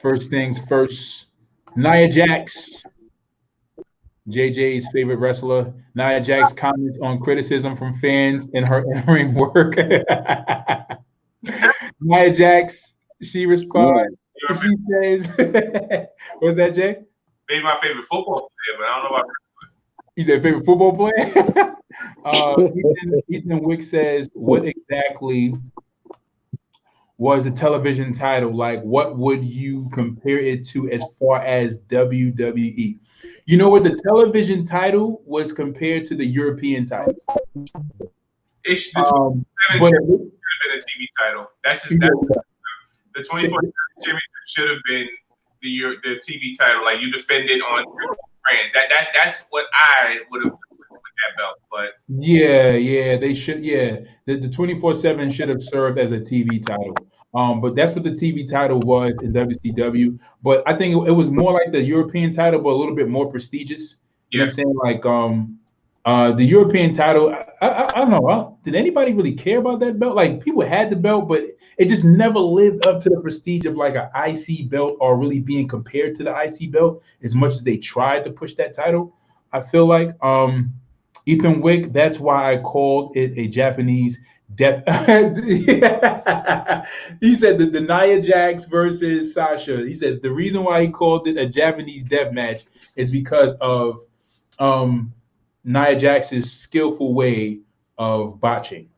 first things first. Nia Jax, JJ's favorite wrestler. Nia Jax comments on criticism from fans in her in-ring work. Nia Jax, she responds. She says, "What's that, Jay?" Maybe my favorite football player, but I don't know about. He's their favorite football player. Ethan Wick says, "What exactly was the television title like? What would you compare it to as far as WWE?" You know what? The television title was compared to the European title. It should have been a TV title. The 24/7 championship should have been the TV title. Like you defended on brands. That's what I would have with that belt. But yeah, they should. Yeah, the 24/7 should have served as a TV title. But that's what the TV title was in WCW. But I think it was more like the European title, but a little bit more prestigious. You know what I'm saying? Like the European title, I don't know. Did anybody really care about that belt? Like people had the belt, but it just never lived up to the prestige of like an IC belt or really being compared to the IC belt as much as they tried to push that title. I feel like Ethan Wick, that's why I called it a Japanese death. He said the Nia Jax versus Sasha. He said the reason why he called it a Japanese death match is because of Nia Jax's skillful way of botching.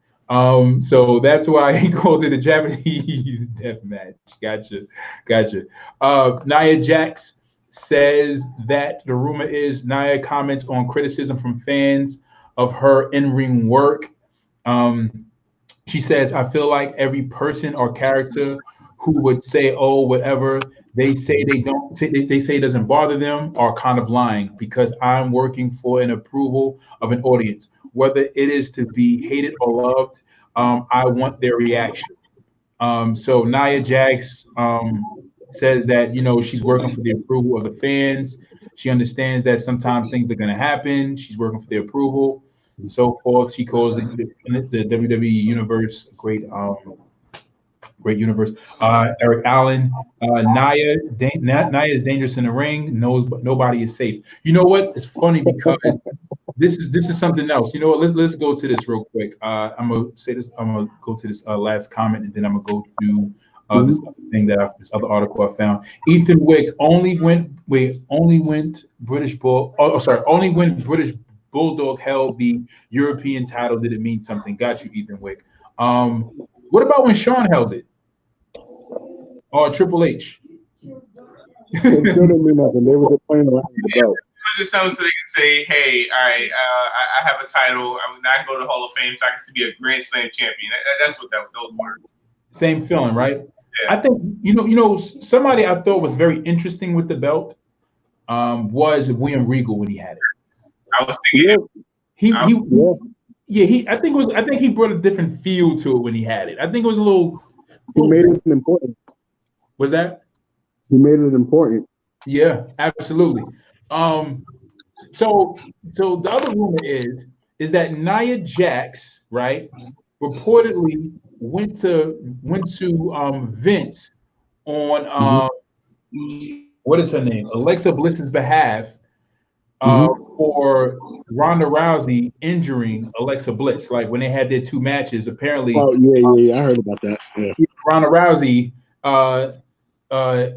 So that's why he called it a Japanese death match. Gotcha. Nia Jax says that the rumor is Nia comments on criticism from fans of her in-ring work. She says, "I feel like every person or character who would say, oh, whatever they say they say doesn't bother them are kind of lying because I'm working for an approval of an audience. Whether it is to be hated or loved, I want their reaction." So Nia Jax says that, you know, she's working for the approval of the fans. She understands that sometimes things are going to happen. She's working for the approval, so forth. She calls the WWE universe great universe. Eric Allen, Nia is dangerous in the ring. Nobody is safe. You know what? It's funny because this is something else. You know what? Let's go to this real quick. I'm gonna say this. I'm gonna go to this last comment, and then I'm gonna go to This other thing this other article I found. Ethan Wick only went British only when British Bulldog held the European title did it mean something. Got you, Ethan Wick. What about when Sean held it? Or Triple H? It still didn't mean nothing. They were just playing around with the belt. It was just something so they could say, "Hey, all right, I have a title. I'm not going to the Hall of Fame, so I can be a Grand Slam champion." That's what those were. Same feeling, right? Yeah. I think somebody I thought was very interesting with the belt was William Regal when he had it. I was thinking I think he brought a different feel to it when he had it. I think it was a little. He made it important. Was that? He made it important. Yeah, absolutely. So the other rumor is that Nia Jax, right, reportedly went to Vince on what is her name, Alexa Bliss's behalf for Ronda Rousey injuring Alexa Bliss. Like when they had their two matches, apparently. Oh yeah, I heard about that. Yeah. Ronda Rousey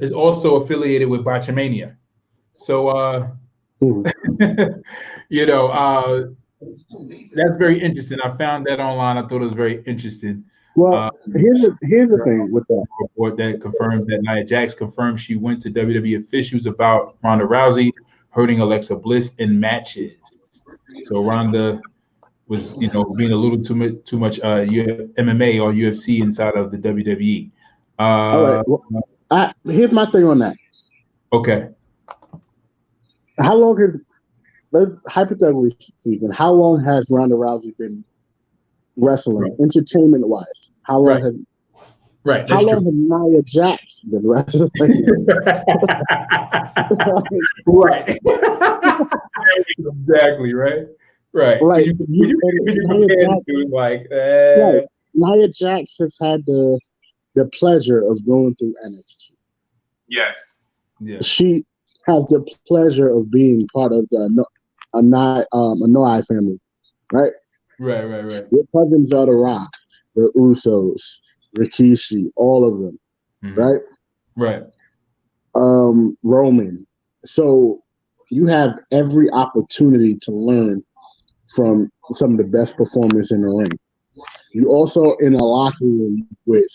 is also affiliated with Botchamania. So that's very interesting. I found that online. I thought it was very interesting. Well, here's the thing with that report that confirms that Nia Jax confirmed she went to WWE officials about Ronda Rousey hurting Alexa Bliss in matches. So Ronda was, being a little too much MMA or UFC inside of the WWE. All right. Well, here's my thing on that. Okay. How long hypothetically speaking, how long has Ronda Rousey been wrestling, entertainment-wise? How long has Nia Jax been wrestling? Right. Exactly, right? Right. Like, Nia Jax has had the pleasure of going through NXT. Yes. Yeah. She has the pleasure of being part of the Anoa'i family, right? Right. Your cousins are The Rock, the Usos, Rikishi, all of them, right? Right. Roman. So you have every opportunity to learn from some of the best performers in the ring. You also in a locker room with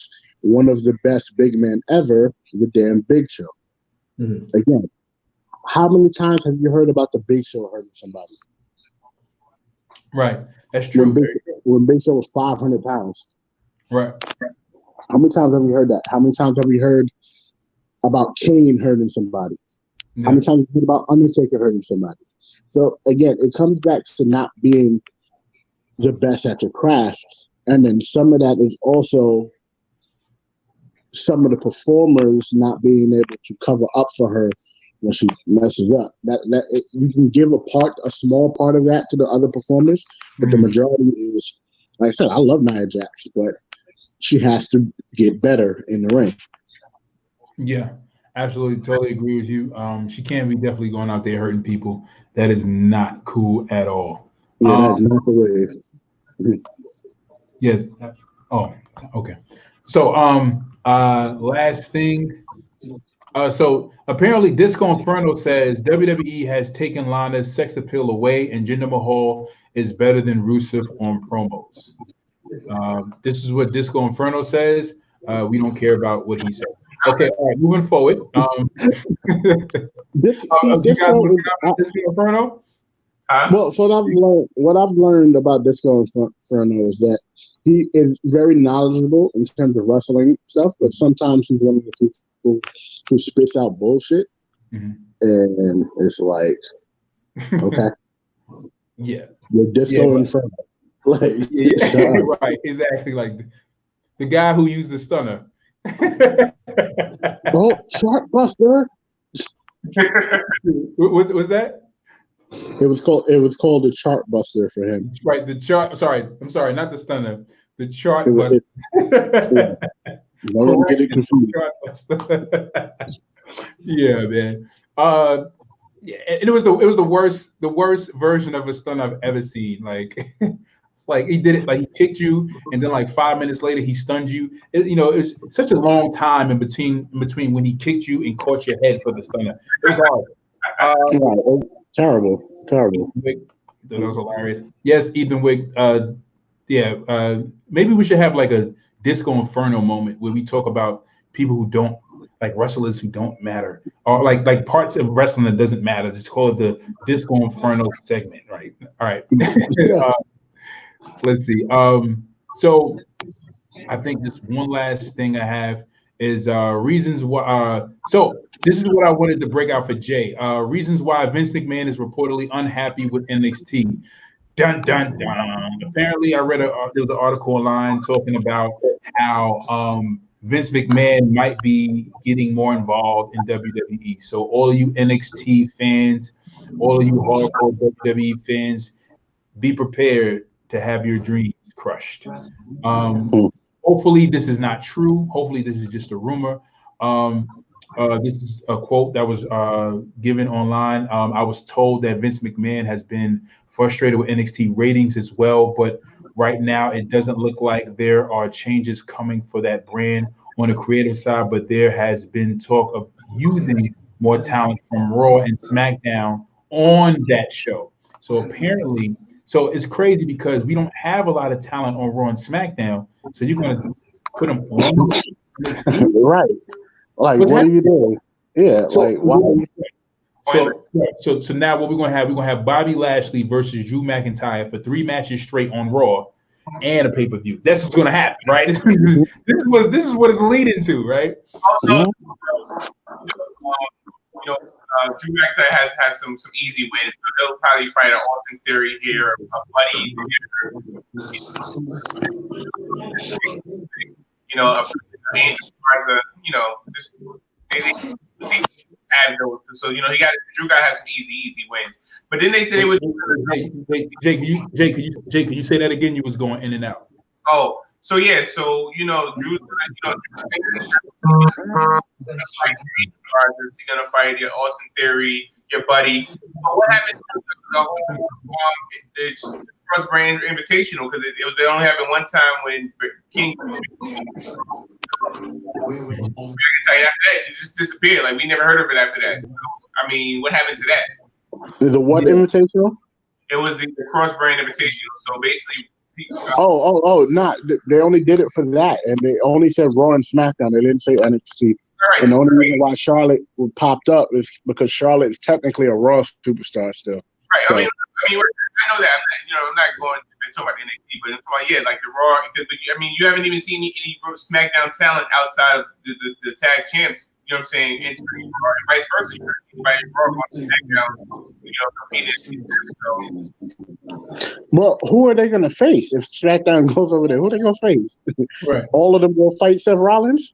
one of the best big men ever, the damn Big Show. Again, how many times have you heard about the Big Show hurting somebody? Right, that's true. When Big Show was 500 pounds. Right. How many times have we heard that? How many times have we heard about Kane hurting somebody? Yeah. How many times have we heard about Undertaker hurting somebody? So again, it comes back to not being the best at your craft, and then some of that is also some of the performers not being able to cover up for her when she messes up. You can give a small part of that to the other performers, but the majority is, like I said, I love Nia Jax, but she has to get better in the ring. Yeah, absolutely, totally agree with you. She can't be definitely going out there hurting people. That is not cool at all. Yeah, that's not the way. Yes. Oh, okay. So, last thing. So apparently, Disco Inferno says WWE has taken Lana's sex appeal away, and Jinder Mahal is better than Rusev on promos. This is what Disco Inferno says. We don't care about what he said. Okay, all right, moving forward. Disco Inferno? Well, so what I've learned about Disco Inferno is that he is very knowledgeable in terms of wrestling stuff, but sometimes he's one of the people who spits out bullshit, and it's like, okay, yeah, you're Disco Inferno, like, right, exactly, like the guy who used the stunner. Oh, Chartbuster. was that? It was called the Chartbuster for him. Right, the chart. Sorry, I'm sorry, not the stunner. The Chartbuster. No one get it confused. Yeah, man. Yeah, and it was the worst version of a stunner I've ever seen. Like, It's like he did it, like he kicked you, and then like 5 minutes later he stunned you. It's such a long time in between when he kicked you and caught your head for the stunner. It was hard. Terrible. That was hilarious. Yes, Ethan Wick. Maybe we should have like a Disco Inferno moment where we talk about people who don't, like wrestlers who don't matter, or like parts of wrestling that doesn't matter. Just call it the Disco Inferno segment, right? All right. Let's see. So I think this one last thing I have is reasons why. So this is what I wanted to break out for Jay. Reasons why Vince McMahon is reportedly unhappy with NXT. Dun dun dun. Apparently, I read there was an article online talking about how Vince McMahon might be getting more involved in WWE. So all of you NXT fans, all of you hardcore WWE fans, be prepared to have your dreams crushed. Hopefully this is not true. Hopefully this is just a rumor. This is a quote that was given online. I was told that Vince McMahon has been frustrated with NXT ratings as well, but right now it doesn't look like there are changes coming for that brand on the creative side, but there has been talk of using more talent from Raw and SmackDown on that show. So apparently, so it's crazy because we don't have a lot of talent on Raw and SmackDown. So you're going to put them on NXT? Right. Like, what are you doing? Yeah, so, like, why? So now what we're gonna have Bobby Lashley versus Drew McIntyre for 3 matches straight on Raw and a pay-per-view. That's what's gonna happen, right? This is what it's leading to, right? Also, Drew McIntyre has some easy wins. So they'll probably fight an Austin Theory here, a Buddy here. A Angel Garza, they have those. So Drew got have some easy wins. But then they said they would. Jay, could you say that again? You was going in and out. Oh, so yeah, Drew's he's gonna fight your Austin Theory, your Buddy. But what happened to the whole Cross Brand Invitational? Because they only happened one time when King. After that, it just disappeared. Like we never heard of it after that. So, I mean, what happened to that? The what invitational? It was the Cross Brand Invitational. So basically. Not. They only did it for that, and they only said Raw and SmackDown. They didn't say NXT. Right, and the only reason why Charlotte popped up is because Charlotte is technically a Raw superstar still. Right. So, I mean, I know that. I'm not going to talk about NXT, but it's like, like the Raw. I mean, you haven't even seen any SmackDown talent outside of the tag champs. You know what I'm saying? And vice versa. Everybody Raw on SmackDown. Competing. Well, who are they going to face if SmackDown goes over there? Who are they going to face? Right. All of them will fight Seth Rollins.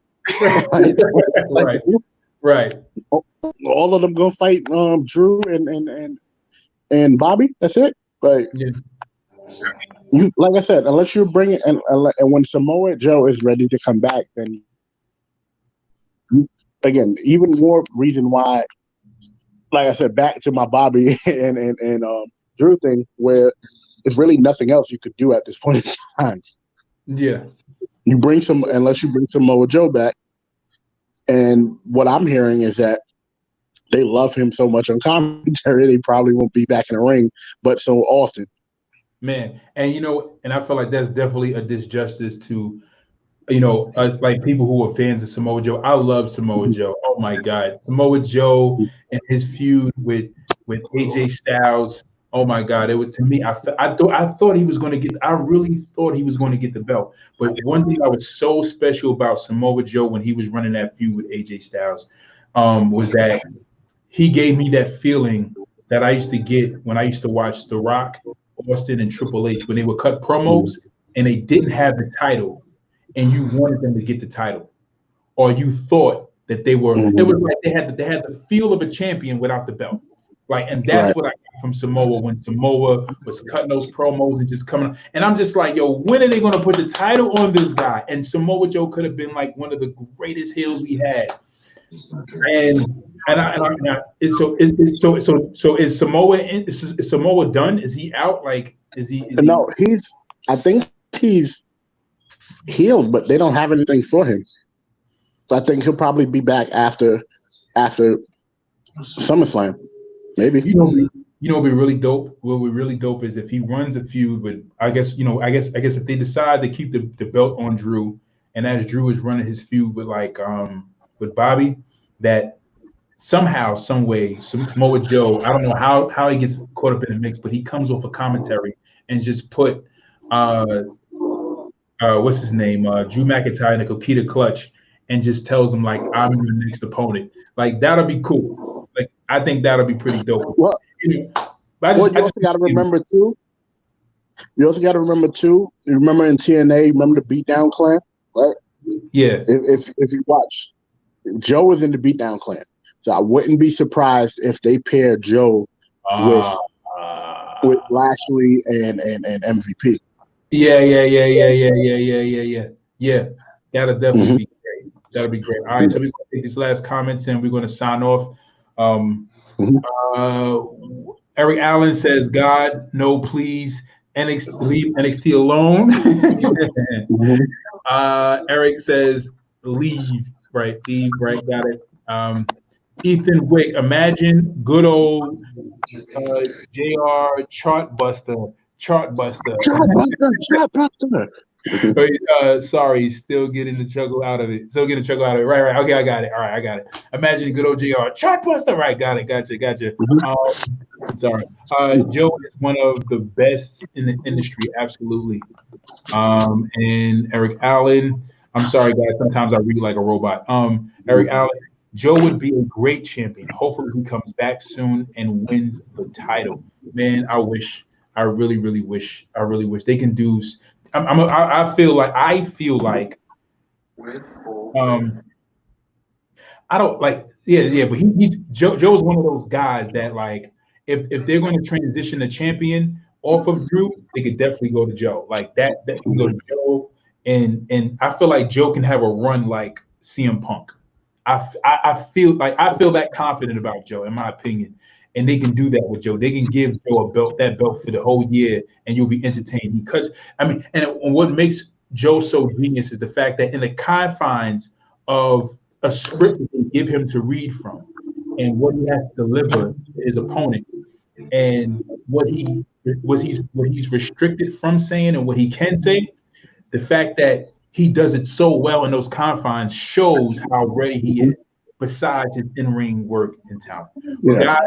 Right. All of them go fight Drew and Bobby. That's it. Like, like I said, unless you bring it, and when Samoa Joe is ready to come back, then again, even more reason why. Like I said, back to my Bobby and Drew thing, where there's really nothing else you could do at this point in time. Yeah. Unless you bring Samoa Joe back. And what I'm hearing is that they love him so much on commentary, they probably won't be back in the ring, but so often. Man, and and I feel like that's definitely a disjustice to, us, like people who are fans of Samoa Joe. I love Samoa Joe. Oh my God, Samoa Joe and his feud with AJ Styles. Oh my God, it was, to me. I thought he was going to get. I really thought he was going to get the belt. But one thing that was so special about Samoa Joe when he was running that feud with AJ Styles, was that he gave me that feeling that I used to get when I used to watch The Rock, Austin, and Triple H when they would cut promos and they didn't have the title, and you wanted them to get the title, or you thought that they were. It was like they had the feel of a champion without the belt. Like, and that's what I got from Samoa when Samoa was cutting those promos and just coming. And I'm just like, yo, when are they going to put the title on this guy? And Samoa Joe could have been like one of the greatest heels we had. Is Samoa done? Is he out? Like, is he? No, he's I think he's healed, but they don't have anything for him. So I think he'll probably be back after SummerSlam. Maybe. You know, what'd be really dope? What would be really dope is if he runs a feud with, I guess if they decide to keep the belt on Drew, and as Drew is running his feud with with Bobby, that somehow, some way, Samoa Joe, I don't know how he gets caught up in the mix, but he comes off a commentary and just put what's his name, Drew McIntyre in a Coquita clutch, and just tells him like, I'm your next opponent. Like that'll be cool. Like I think that'll be pretty dope. Well, you also got to remember too. You also got to remember too. You remember in TNA, remember the Beatdown Clan, right? Yeah. If you watch, Joe was in the Beatdown Clan, so I wouldn't be surprised if they pair Joe with Lashley and MVP. Yeah. That'll definitely be great. That'll be great. All right, so we're gonna take these last comments and we're gonna sign off. Eric Allen says, "God, no, please, leave NXT alone." Eric says, "Leave, right? Leave, right? Got it." Ethan Wick, imagine good old JR Chartbuster. Sorry, still getting the chuckle out of it. Right. Okay, I got it. All right, I got it. Imagine good old JR Chartbuster. Right, got it. Gotcha. Sorry. Joe is one of the best in the industry, absolutely. And Eric Allen, I'm sorry, guys. Sometimes I read like a robot. Eric Allen, Joe would be a great champion. Hopefully, he comes back soon and wins the title. Man, I really wish they can do. I feel like I don't like but he's Joe's one of those guys that like if they're going to transition the champion off of Drew, they could definitely go to Joe. Like that can go to Joe, and I feel like Joe can have a run like CM Punk. I feel that confident about Joe, in my opinion. And they can do that with Joe. They can give Joe that belt for the whole year, and you'll be entertained. Because and what makes Joe so genius is the fact that in the confines of a script that they give him to read from, and what he has to deliver to his opponent, and what he's restricted from saying and what he can say, the fact that he does it so well in those confines shows how ready he is. Besides his in-ring work and talent, guys,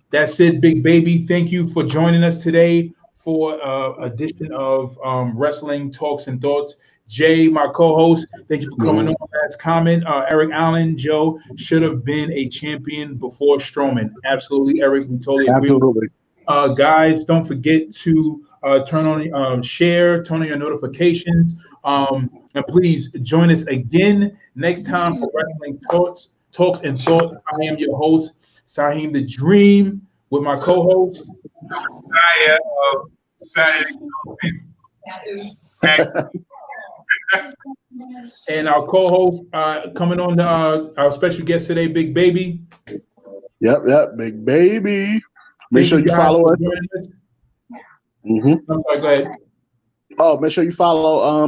that's it, Big Baby. Thank you for joining us today for edition of Wrestling Talks and Thoughts. Jay, my co-host, thank you for coming on. Last comment, Eric Allen, Joe should have been a champion before Strowman. Absolutely, Eric, we totally agree. Guys, don't forget to turn on share, turn on your notifications, and please join us again next time for Wrestling Talks and Thoughts. I am your host, Saheem the Dream, with my co-host. And our co-host coming on our special guest today, Big Baby. Yep, Big Baby. Make sure you follow us. Go ahead. Oh, make sure you follow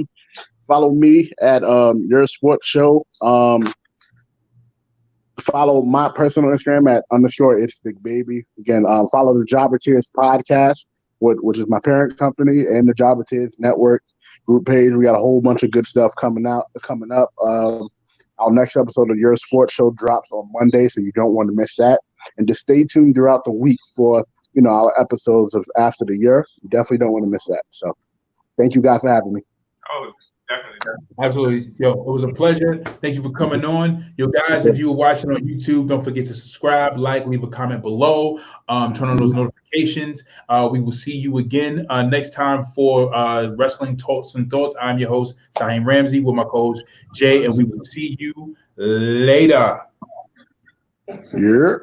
me at Your Sports Show. Follow my personal Instagram at _it's Big Baby. Again, follow the Jobber Tears podcast, which is my parent company, and the Jobber Tears Network group page. We got a whole bunch of good stuff coming up. Our next episode of Your Sports Show drops on Monday, so you don't want to miss that. And just stay tuned throughout the week for our episodes of After the Year. You definitely don't want to miss that. So thank you guys for having me. Oh, definitely. Absolutely. Yo, it was a pleasure. Thank you for coming on. Yo, guys, if you were watching on YouTube, don't forget to subscribe, leave a comment below, turn on those notifications. We will see you again next time for Wrestling Talks and Thoughts. I'm your host, Saheem Ramsey, with my co-host, Jay, and we will see you later. Yeah.